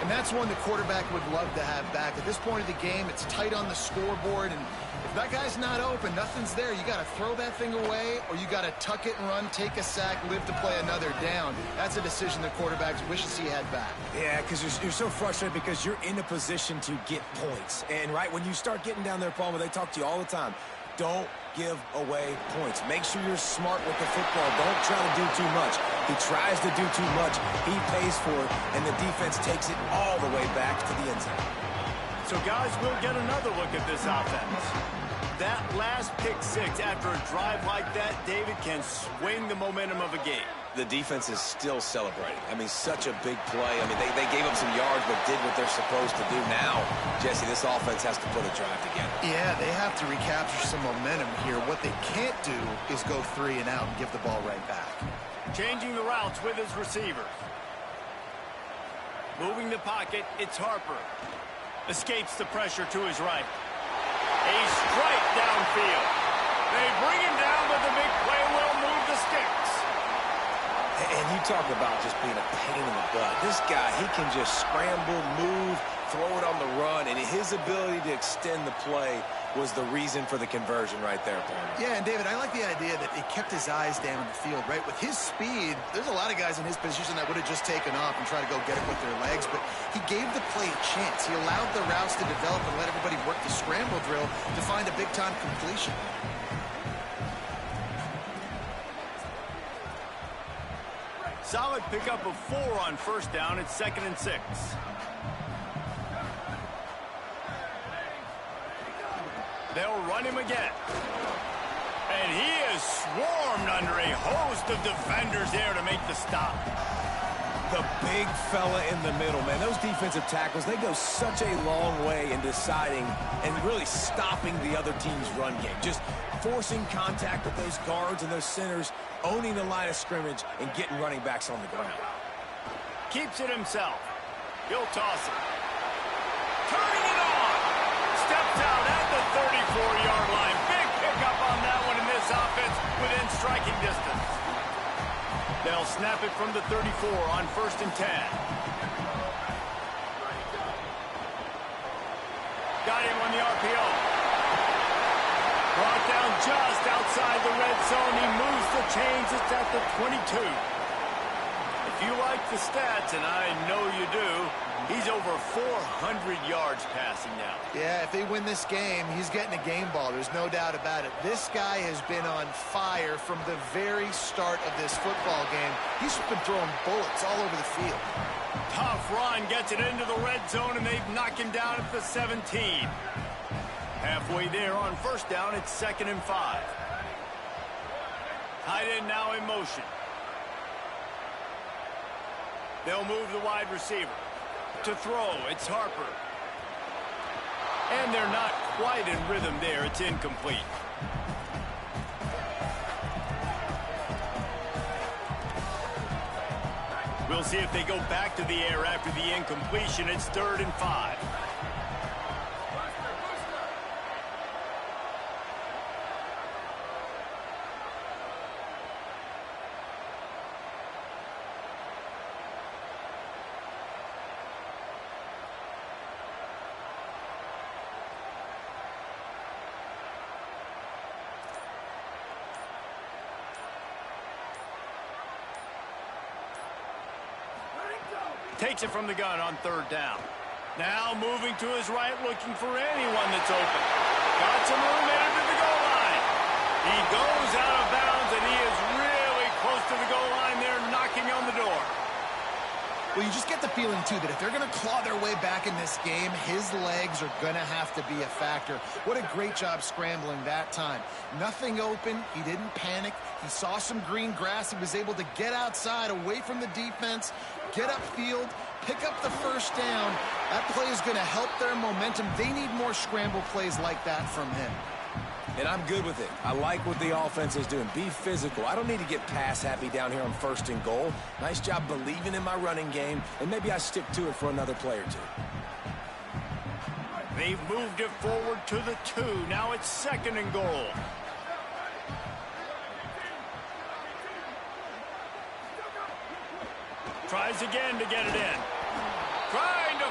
And that's one the quarterback would love to have back. At this point of the game, it's tight on the scoreboard, and if that guy's not open, nothing's there. You got to throw that thing away, or you got to tuck it and run, take a sack, live to play another down. That's a decision the quarterback wishes he had back. Yeah, because you're so frustrated because you're in a position to get points. And, right, when you start getting down there, Palmer, they talk to you all the time. Don't give away points. Make sure you're smart with the football. Don't try to do too much. He tries to do too much. He pays for it, and the defense takes it all the way back to the end zone. So, guys, we'll get another look at this offense. That last pick six after a drive like that, David, can swing the momentum of a game. The defense is still celebrating. I mean, such a big play. I mean, they gave up some yards but did what they're supposed to do. Now, Jesse, this offense has to put a drive together. Yeah, they have to recapture some momentum here. What they can't do is go 3 and out and give the ball right back. Changing the routes with his receivers. Moving the pocket, it's Harper. Escapes the pressure to his right. A strike downfield. They bring him down, but the big play will move the sticks. And you talk about just being a pain in the butt. This guy, he can just scramble, move, throw it on the run, and his ability to extend the play was the reason for the conversion right there, Palmer. Yeah, and David, I like the idea that he kept his eyes down in the field, right? With his speed, there's a lot of guys in his position that would have just taken off and tried to go get it with their legs, but he gave the play a chance. He allowed the routes to develop and let everybody work the scramble drill to find a big-time completion. Solid pickup of 4 on first down. It's 2nd and 6. They'll run him again. And he is swarmed under a host of defenders there to make the stop. The big fella in the middle, man. Those defensive tackles, they go such a long way in deciding and really stopping the other team's run game. Just forcing contact with those guards and those centers, owning the line of scrimmage, and getting running backs on the ground. Keeps it himself. He'll toss it. Turning it on. Steps out at the 34-yard line. Big pickup on that one in this offense within striking distance. They'll snap it from the 34 on 1st and 10. Got him on the RPO. Brought down just outside the red zone. He moves the chains. It's at the 22. If you like the stats, and I know you do, he's over 400 yards passing now. Yeah, if they win this game, he's getting a game ball. There's no doubt about it. This guy has been on fire from the very start of this football game. He's been throwing bullets all over the field. Tough run, gets it into the red zone, and they've knocked him down at the 17. Halfway there on first down, it's 2nd and 5. Tight end now in motion. They'll move the wide receiver. To throw, it's Harper. And they're not quite in rhythm there. It's incomplete. We'll see if they go back to the air after the incompletion. It's 3rd and 5. Takes it from the gun on 3rd down. Now moving to his right, looking for anyone that's open. Got some room headed to the goal line. He goes out of bounds, and he is really close to the goal line there, knocking on the door. Well, you just get the feeling, too, that if they're going to claw their way back in this game, his legs are going to have to be a factor. What a great job scrambling that time. Nothing open. He didn't panic. He saw some green grass. He was able to get outside, away from the defense, get upfield, pick up the first down. That play is going to help their momentum. They need more scramble plays like that from him. And I'm good with it. I like what the offense is doing. Be physical. I don't need to get pass happy down here on 1st and goal. Nice job believing in my running game, and maybe I stick to it for another play or 2. They've moved it forward to the 2. Now it's 2nd and goal. Tries again to get it in. Trying to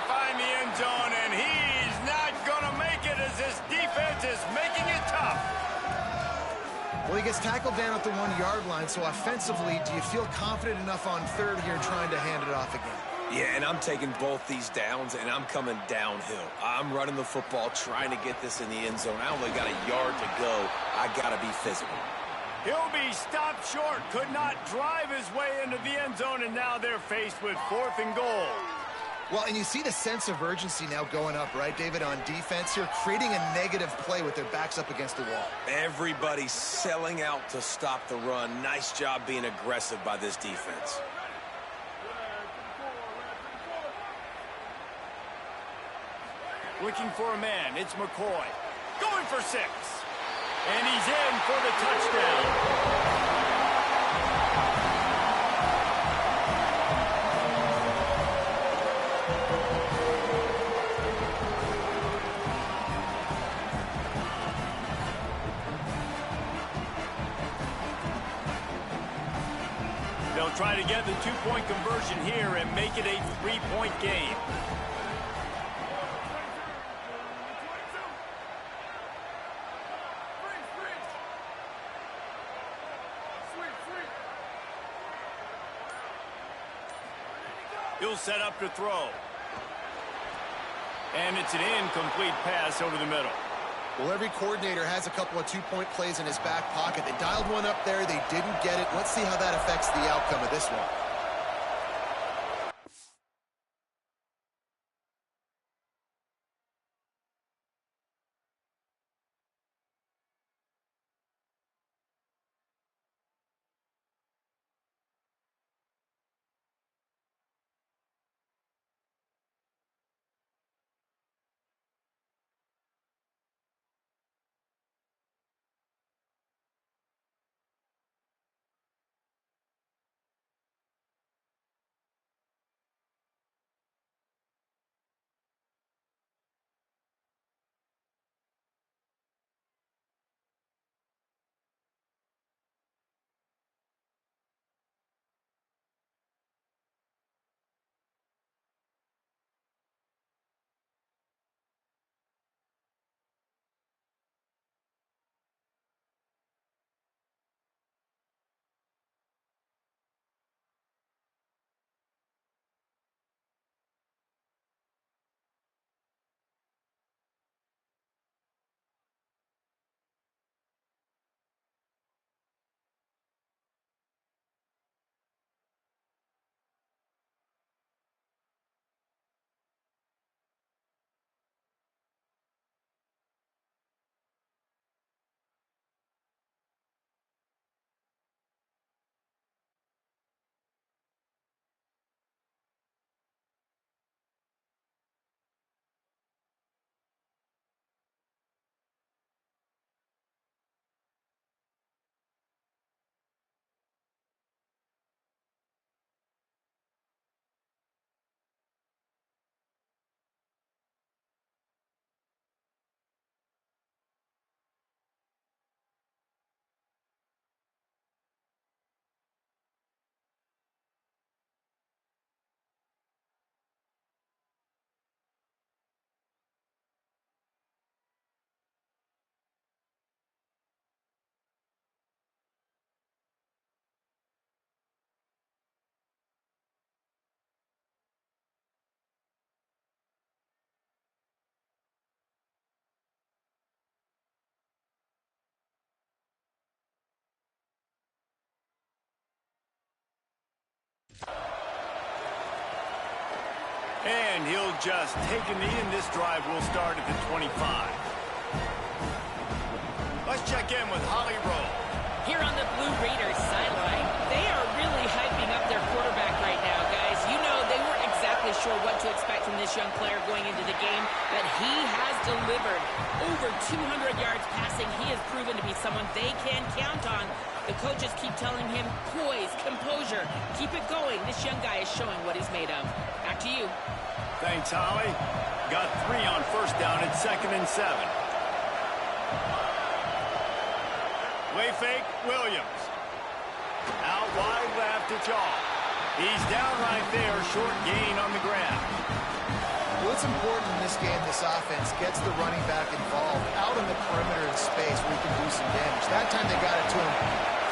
Well, he gets tackled down at the 1-yard line, so offensively, do you feel confident enough on third here trying to hand it off again? Yeah, and I'm taking both these downs, and I'm coming downhill. I'm running the football, trying to get this in the end zone. I only got a yard to go. I got to be physical. He'll be stopped short. Could not drive his way into the end zone, and now they're faced with 4th and goal. Well, and you see the sense of urgency now going up, right, David, on defense here, creating a negative play with their backs up against the wall. Everybody's selling out to stop the run. Nice job being aggressive by this defense. Looking for a man. It's McCoy. Going for 6. And he's in for the touchdown. They'll try to get the 2-point conversion here and make it a 3-point game. He'll set up to throw. And it's an incomplete pass over the middle. Well, every coordinator has a couple of 2-point plays in his back pocket. They dialed one up there. They didn't get it. Let's see how that affects the outcome of this one. And he'll just take a knee, and this drive will start at the 25. Let's check in with Holly Rowe. Here on the Blue Raiders sideline, they are really hyping up their quarterback right now, guys. You know, they weren't exactly sure what to expect from this young player going into the game, but he has delivered over 200 yards passing. He has proven to be someone they can count on. The coaches keep telling him, poise, composure, keep it going. This young guy is showing what he's made of. Back to you. Thanks, Holly. Got 3 on first down at 2nd and 7. Way fake, Williams. Out wide left to Jax. He's down right there, short gain on the ground. Well, it's important this game, this offense gets the running back involved out on the perimeter in space where he can do some damage. That time they got it to him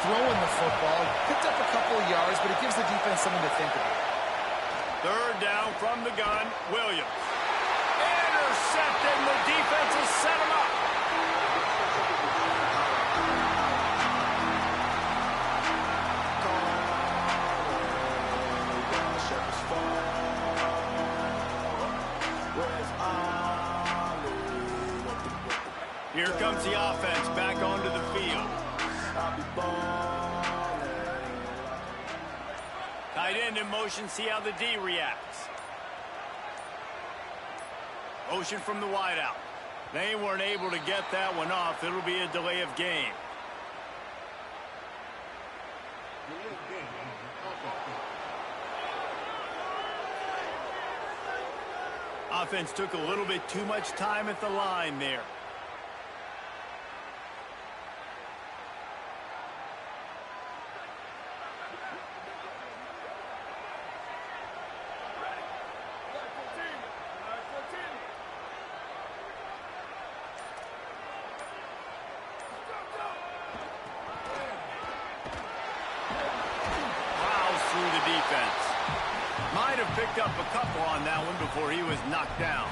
throwing the football. Picked up a couple of yards, but it gives the defense something to think about. Third down from the gun, Williams. Intercepted, the defense has set him up. Here comes the offense back onto the field. Tight end in motion, see how the D reacts. Motion from the wideout. They weren't able to get that one off. It'll be a delay of game. Offense took a little bit too much time at the line there. Might have picked up a couple on that one before he was knocked down.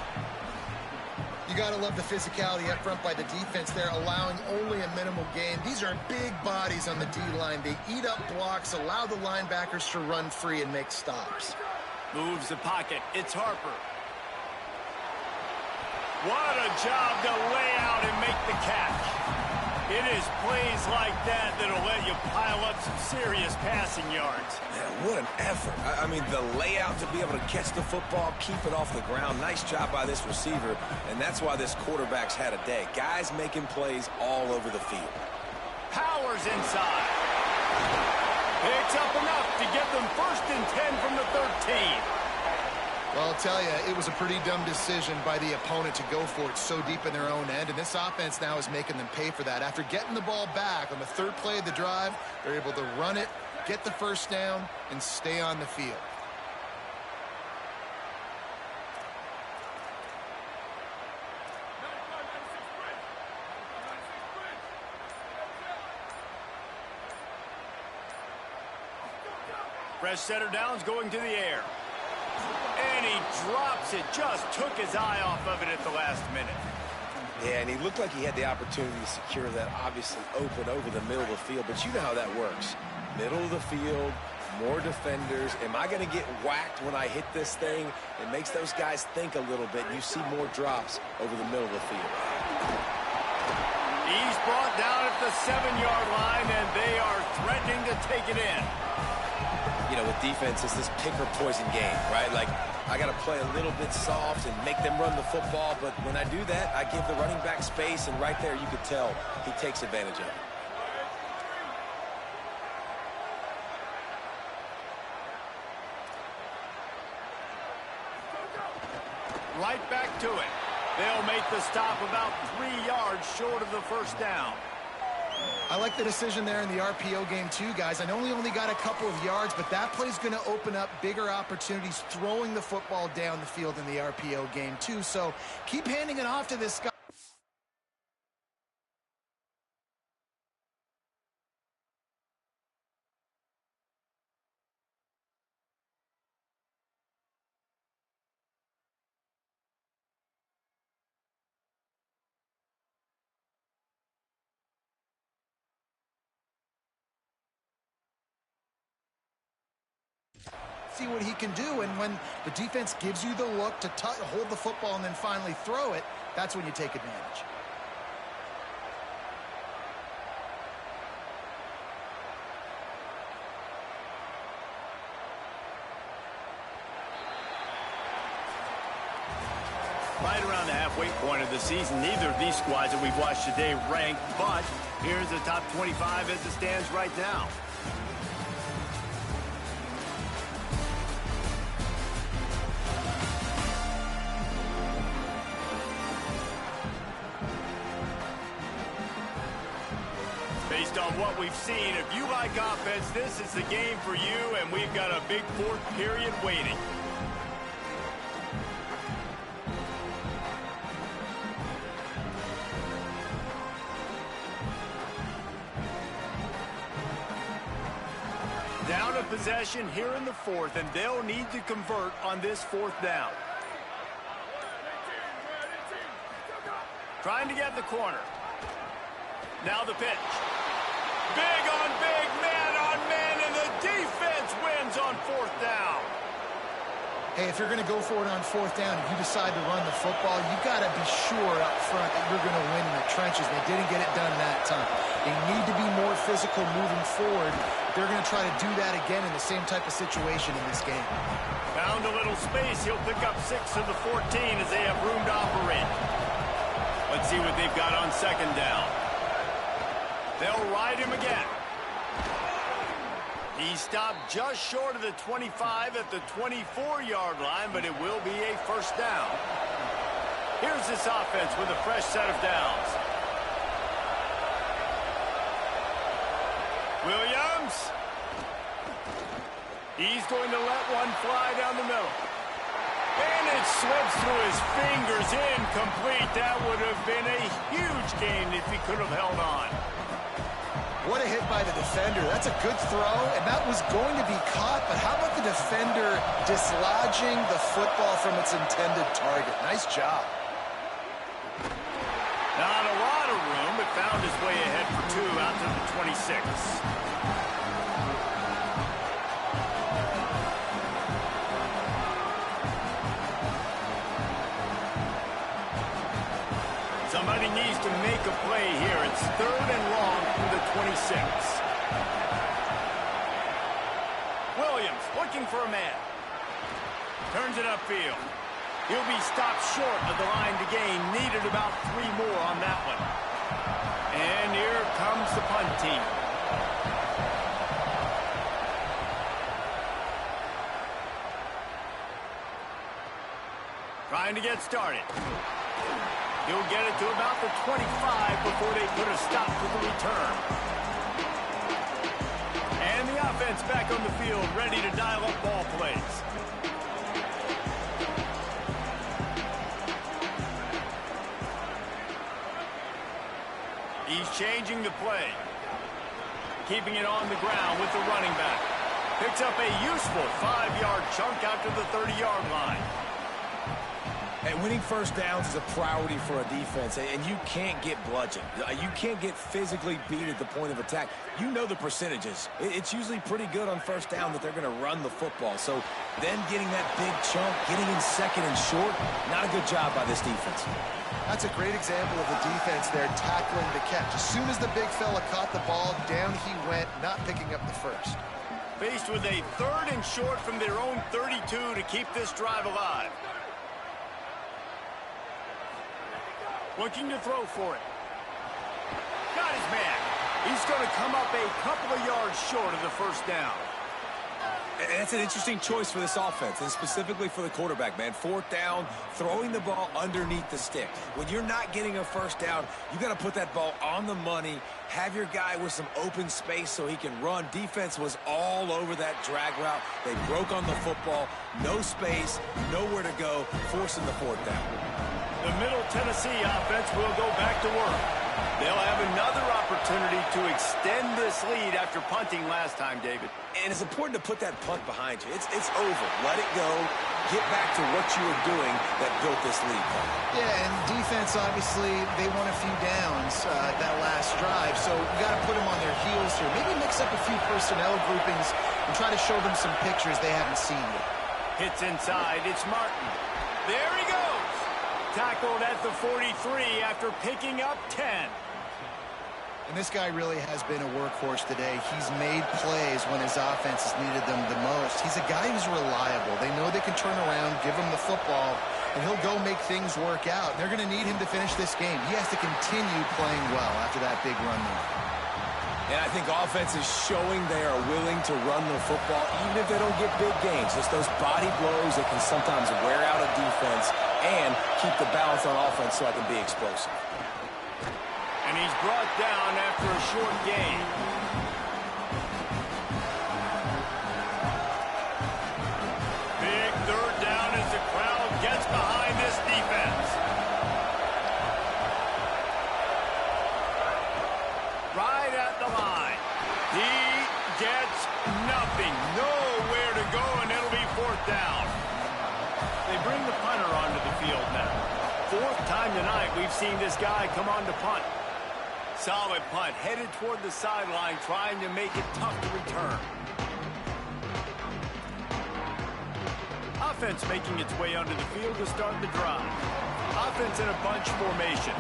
You got to love the physicality up front by the defense there, allowing only a minimal gain. These are big bodies on the D-line. They eat up blocks, allow the linebackers to run free and make stops. Moves the pocket. It's Harper. What a job to lay out and make the catch. It is plays like that that'll let you pile up some serious passing yards. Man, what an effort. I mean, the layout to be able to catch the football, keep it off the ground. Nice job by this receiver, and that's why this quarterback's had a day. Guys making plays all over the field. Powers inside. Picks up enough to get them 1st and 10 from the 13. Well, I'll tell you, it was a pretty dumb decision by the opponent to go for it so deep in their own end, and this offense now is making them pay for that. After getting the ball back on the 3rd play of the drive, they're able to run it, get the 1st down, and stay on the field. Fresh setter downs going to the air. And he drops it. Just took his eye off of it at the last minute. Yeah, and he looked like he had the opportunity to secure that, obviously open over the middle of the field. But you know how that works. Middle of the field, more defenders. Am I going to get whacked when I hit this thing? It makes those guys think a little bit. You see more drops over the middle of the field. He's brought down at the 7-yard line, and they are threatening to take it in. You know, with defense, it's this pick or poison game, right? Like, I got to play a little bit soft and make them run the football, but when I do that, I give the running back space, and right there you could tell he takes advantage of it. Right back to it. They'll make the stop about 3 yards short of the 1st down. I like the decision there in the RPO game too, guys. I know he only got a couple of yards, but that play's going to open up bigger opportunities throwing the football down the field in the RPO game too. So keep handing it off to this guy. See what he can do, and when the defense gives you the look to hold the football and then finally throw it, that's when you take advantage. Right around the halfway point of the season, neither of these squads that we've watched today ranked, but here's the top 25 as it stands right now. Based on what we've seen, if you like offense, this is the game for you, and we've got a big 4th period waiting. possession here in the fourth, and they'll need to convert on this fourth down. Trying to get the corner. Now the pitch. Big on big, man on man, and the defense wins on fourth down. Hey, if you're going to go for it on fourth down, if you decide to run the football, you've got to be sure up front that you're going to win in the trenches. They didn't get it done that time. They need to be more physical moving forward. They're going to try to do that again in the same type of situation in this game. Found a little space. He'll pick up 6 of the 14 as they have room to operate. Let's see what they've got on second down. They'll ride him again. He stopped just short of the 25 at the 24-yard line, but it will be a first down. Here's this offense with a fresh set of downs. Williams. He's going to let one fly down the middle. And it slips through his fingers, incomplete. That would have been a huge gain if he could have held on. What a hit by the defender. That's a good throw, and that was going to be caught, but how about the defender dislodging the football from its intended target? Nice job. Not a lot of room, but found his way ahead for 2 out to the 26. Somebody needs to make a play here. It's 3rd and long from the 26. Williams looking for a man. Turns it upfield. He'll be stopped short of the line to gain. Needed about 3 more on that one. And here comes the punt team. Trying to get started. He'll get it to about the 25 before they put a stop to the return. And the offense back on the field, ready to dial up ball plays. He's changing the play. Keeping it on the ground with the running back. Picks up a useful 5-yard chunk out to the 30-yard line. And winning first downs is a priority for a defense, and you can't get bludgeoned. You can't get physically beat at the point of attack. You know the percentages. It's usually pretty good on first down that they're going to run the football. So then getting that big chunk, getting in second and short, not a good job by this defense. That's a great example of the defense there tackling the catch. As soon as the big fella caught the ball, down he went, not picking up the first. Faced with a 3rd and short from their own 32 to keep this drive alive. Looking to throw for it. Got his man. He's going to come up a couple of yards short of the first down. And that's an interesting choice for this offense, and specifically for the quarterback, man. 4th down, throwing the ball underneath the stick. When you're not getting a first down, you got to put that ball on the money, have your guy with some open space so he can run. Defense was all over that drag route. They broke on the football, no space, nowhere to go, forcing the 4th down. The Middle Tennessee offense will go back to work. They'll have another opportunity to extend this lead after punting last time, David. And it's important to put that punt behind you. It's over. Let it go. Get back to what you were doing that built this lead. Yeah, and defense, obviously, they won a few downs that last drive, so you got to put them on their heels here. Maybe mix up a few personnel groupings and try to show them some pictures they haven't seen yet. Hits inside. It's Martin. There he goes. Tackled at the 43 after picking up 10. And this guy really has been a workhorse today. He's made plays when his offense has needed them the most. He's a guy who's reliable. They know they can turn around, give him the football, and he'll go make things work out. They're going to need him to finish this game. He has to continue playing well after that big run there. And I think offense is showing they are willing to run the football, even if they don't get big gains. Just those body blows that can sometimes wear out a defense and keep the balance on offense so I can be explosive. And he's brought down after a short gain. Big 3rd down as the crowd gets behind this defense. Right at the line. He gets nothing. No 4th time tonight we've seen this guy come on to punt. Solid punt, headed toward the sideline, trying to make it tough to return. Offense making its way onto the field to start the drive. Offense in a bunch formation.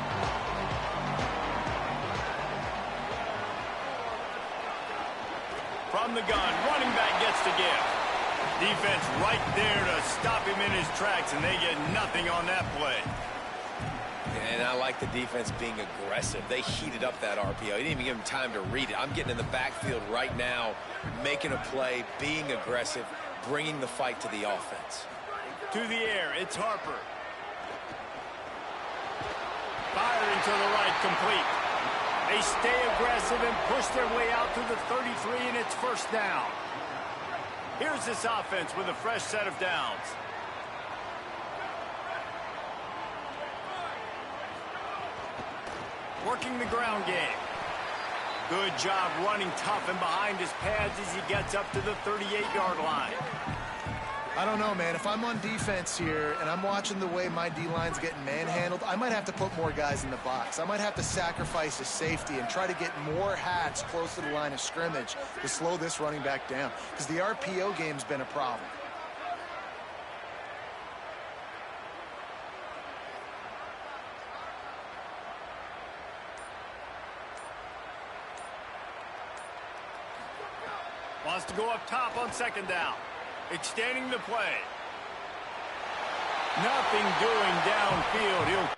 From the gun, running back gets to give. Defense right there to stop him in his tracks, and they get nothing on that play. And I like the defense being aggressive. They heated up that RPO. He didn't even give him time to read it. I'm getting in the backfield right now, making a play, being aggressive, bringing the fight to the offense. To the air, it's Harper. Firing to the right, complete. They stay aggressive and push their way out to the 33, and it's first down. Here's this offense with a fresh set of downs. Working the ground game. Good job running tough and behind his pads as he gets up to the 38-yard line. I don't know, man. If I'm on defense here and I'm watching the way my D-line's getting manhandled, I might have to put more guys in the box. I might have to sacrifice a safety and try to get more hats close to the line of scrimmage to slow this running back down, because the RPO game's been a problem. Wants to go up top on 2nd down. Extending the play. Nothing doing downfield. He'll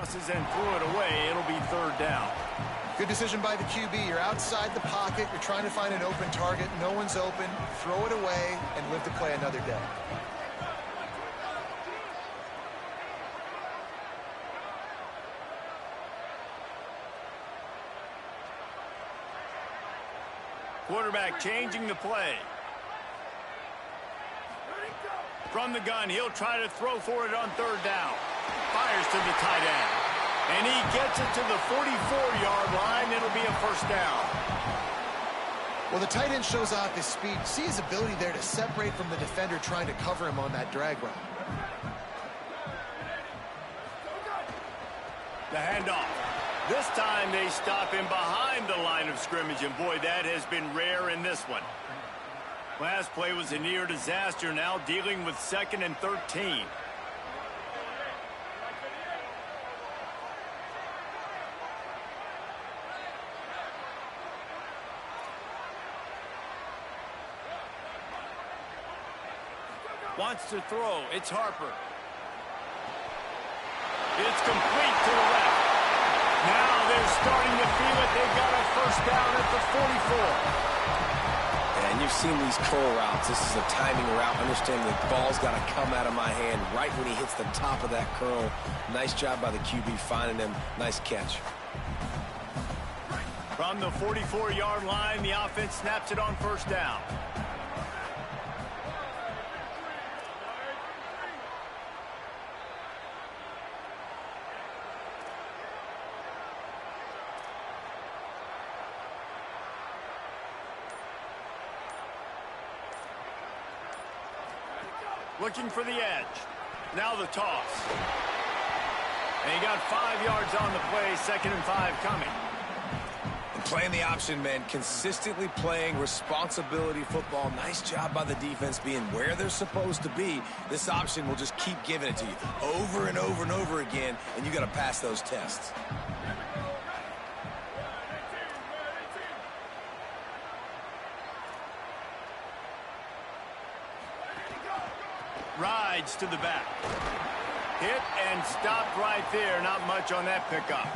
crosses and threw it away. It'll be 3rd down. Good decision by the QB. You're outside the pocket. You're trying to find an open target. No one's open. Throw it away and live to play another day. Quarterback changing the play. From the gun, he'll try to throw for it on 3rd down. Fires to the tight end. And he gets it to the 44-yard line. It'll be a 1st down. Well, the tight end shows off his speed. See his ability there to separate from the defender trying to cover him on that drag route. The handoff. This time they stop him behind the line of scrimmage, and boy, that has been rare in this one. Last play was a near disaster, now dealing with 2nd and 13. Wants to throw. It's Harper. It's complete to the left. Now they're starting to feel it. They've got a 1st down at the 44. And you've seen these curl routes. This is a timing route. Understand the ball's got to come out of my hand right when he hits the top of that curl. Nice job by the QB finding him. Nice catch. From the 44-yard line, the offense snaps it on 1st down. Looking for the edge. Now the toss. And he got 5 yards on the play, 2nd and 5 coming. And playing the option, man, consistently playing responsibility football. Nice job by the defense being where they're supposed to be. This option will just keep giving it to you over and over and over again, and you got to pass those tests. Rides to the back. Hit and stopped right there. Not much on that pickup.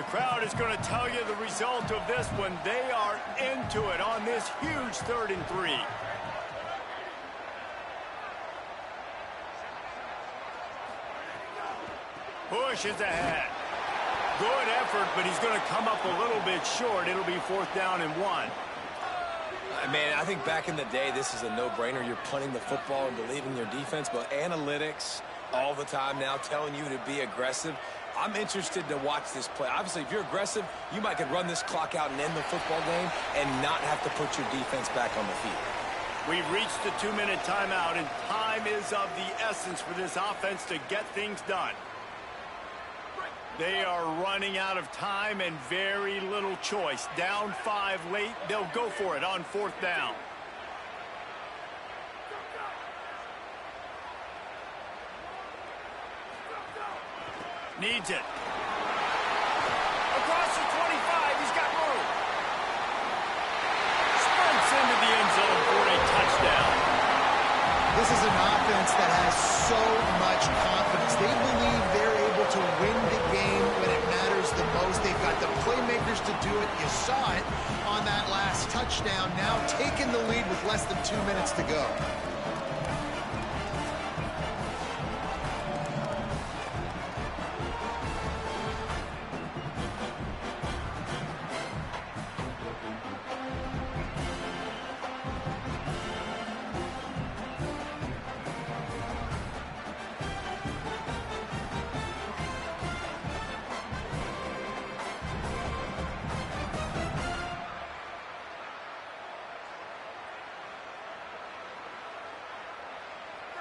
The crowd is going to tell you the result of this one. They are into it on this huge 3rd and 3. Pushes ahead. Good effort, but he's going to come up a little bit short. It'll be 4th down and 1. Man, I think back in the day, this is a no-brainer. You're punting the football and believing your defense, but analytics all the time now telling you to be aggressive. I'm interested to watch this play. Obviously, if you're aggressive, you might could run this clock out and end the football game and not have to put your defense back on the field. We've reached the 2-minute timeout, and time is of the essence for this offense to get things done. They are running out of time and very little choice. Down 5 late, they'll go for it on 4th down. Needs it. Across the 25, he's got room. Sprints into the end zone for a touchdown. This is an offense that has so much confidence. They believe they're able to win the game when it matters the most. They've got the playmakers to do it. You saw it on that last touchdown. Now taking the lead with less than 2 minutes to go.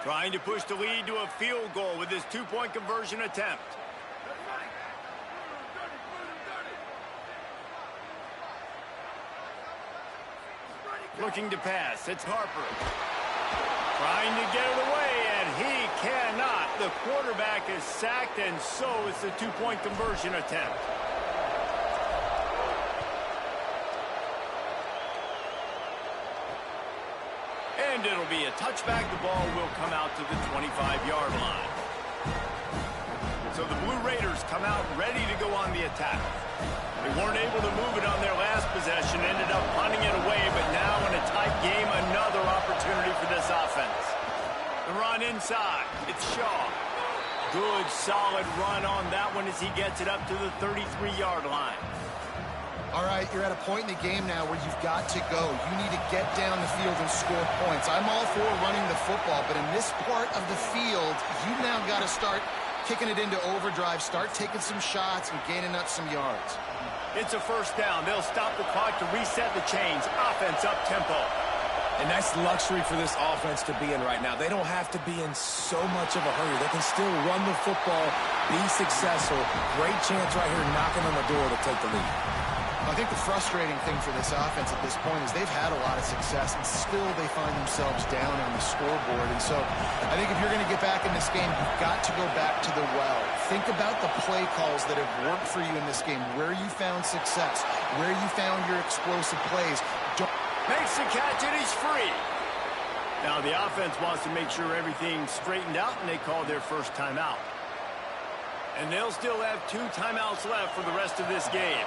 Trying to push the lead to a field goal with his 2-point conversion attempt. Looking to pass. It's Harper. Trying to get it away, and he cannot. The quarterback is sacked, and so is the 2-point conversion attempt. And it'll be a touchback. The ball will come out to the 25-yard line. So the Blue Raiders come out ready to go on the attack. They weren't able to move it on their last possession, ended up punting it away, but now in a tight game, another opportunity for this offense. The run inside. It's Shaw. Good, solid run on that one as he gets it up to the 33-yard line. All right, you're at a point in the game now where you've got to go. You need to get down the field and score points. I'm all for running the football, but in this part of the field, you've now got to start kicking it into overdrive, start taking some shots and gaining up some yards. It's a 1st down. They'll stop the clock to reset the chains. Offense up tempo. And that's luxury for this offense to be in right now. They don't have to be in so much of a hurry. They can still run the football, be successful. Great chance right here knocking on the door to take the lead. I think the frustrating thing for this offense at this point is they've had a lot of success, and still they find themselves down on the scoreboard. And so I think if you're going to get back in this game, you've got to go back to the well. Think about the play calls that have worked for you in this game, where you found success, where you found your explosive plays. Makes the catch, and he's free. Now the offense wants to make sure everything's straightened out, and they call their first timeout. And they'll still have 2 timeouts left for the rest of this game.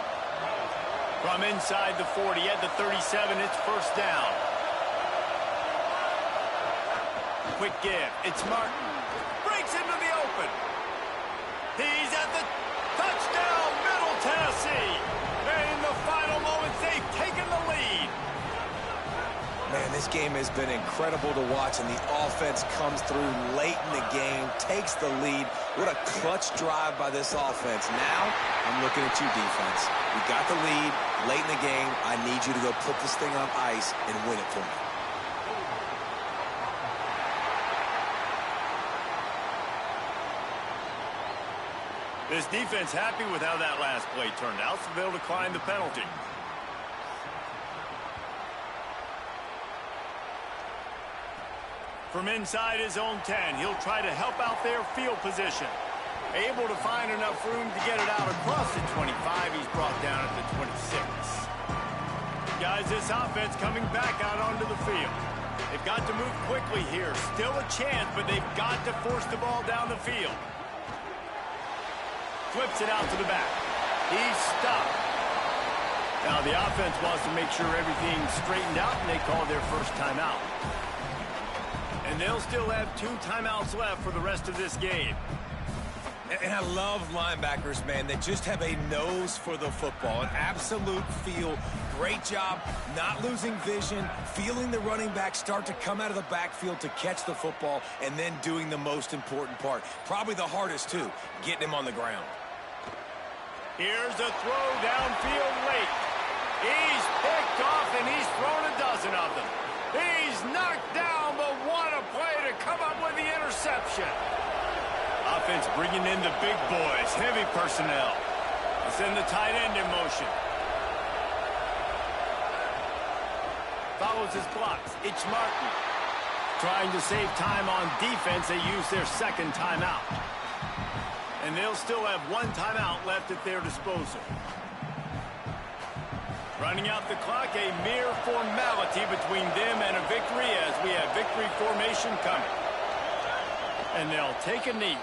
From inside the 40 at the 37, it's 1st down. Quick give. It's Martin. Breaks into the open. He's at the touchdown, Middle Tennessee. And in the final moments, they've taken the lead. Man, this game has been incredible to watch, and the offense comes through late in the game, takes the lead. What a clutch drive by this offense. Now, I'm looking at you, defense. We got the lead late in the game. I need you to go put this thing on ice and win it for me. This defense happy with how that last play turned out, so they'll decline the penalty. From inside his own 10, he'll try to help out their field position. Able to find enough room to get it out across the 25. He's brought down at the 26. Guys, this offense coming back out onto the field. They've got to move quickly here. Still a chance, but they've got to force the ball down the field. Flips it out to the back. He's stopped. Now the offense wants to make sure everything's straightened out, and they call their first timeout. And they'll still have 2 timeouts left for the rest of this game. And I love linebackers, man, that just have a nose for the football, an absolute feel. Great job not losing vision, feeling the running back start to come out of the backfield to catch the football, and then doing the most important part. Probably the hardest, too, getting him on the ground. Here's a throw downfield late. He's picked off, and he's thrown a dozen of them. He's knocked down, but what a play to come up with the interception. Offense bringing in the big boys, heavy personnel. They send the tight end in motion. Follows his blocks. It's Martin. Trying to save time on defense, they use their second timeout. And they'll still have 1 timeout left at their disposal. Running out the clock, a mere formality between them and a victory as we have victory formation coming. And they'll take a knee.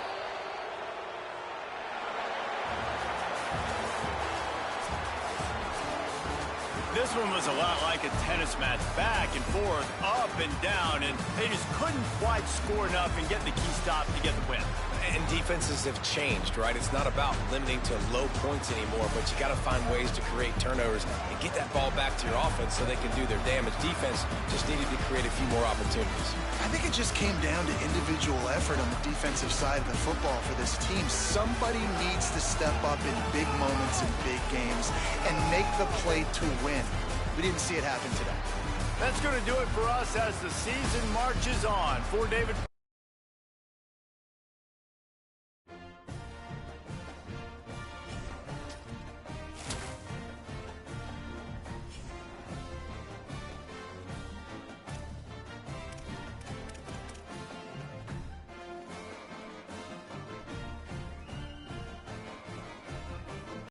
This one was a lot like a tennis match, back and forth, up and down, and they just couldn't quite score enough and get the key stop to get the win. And defenses have changed, right? It's not about limiting to low points anymore, but you got to find ways to create turnovers and get that ball back to your offense so they can do their damage. Defense just needed to create a few more opportunities. I think it just came down to individual effort on the defensive side of the football for this team. Somebody needs to step up in big moments in big games and make the play to win. We didn't see it happen today. That's going to do it for us as the season marches on. For David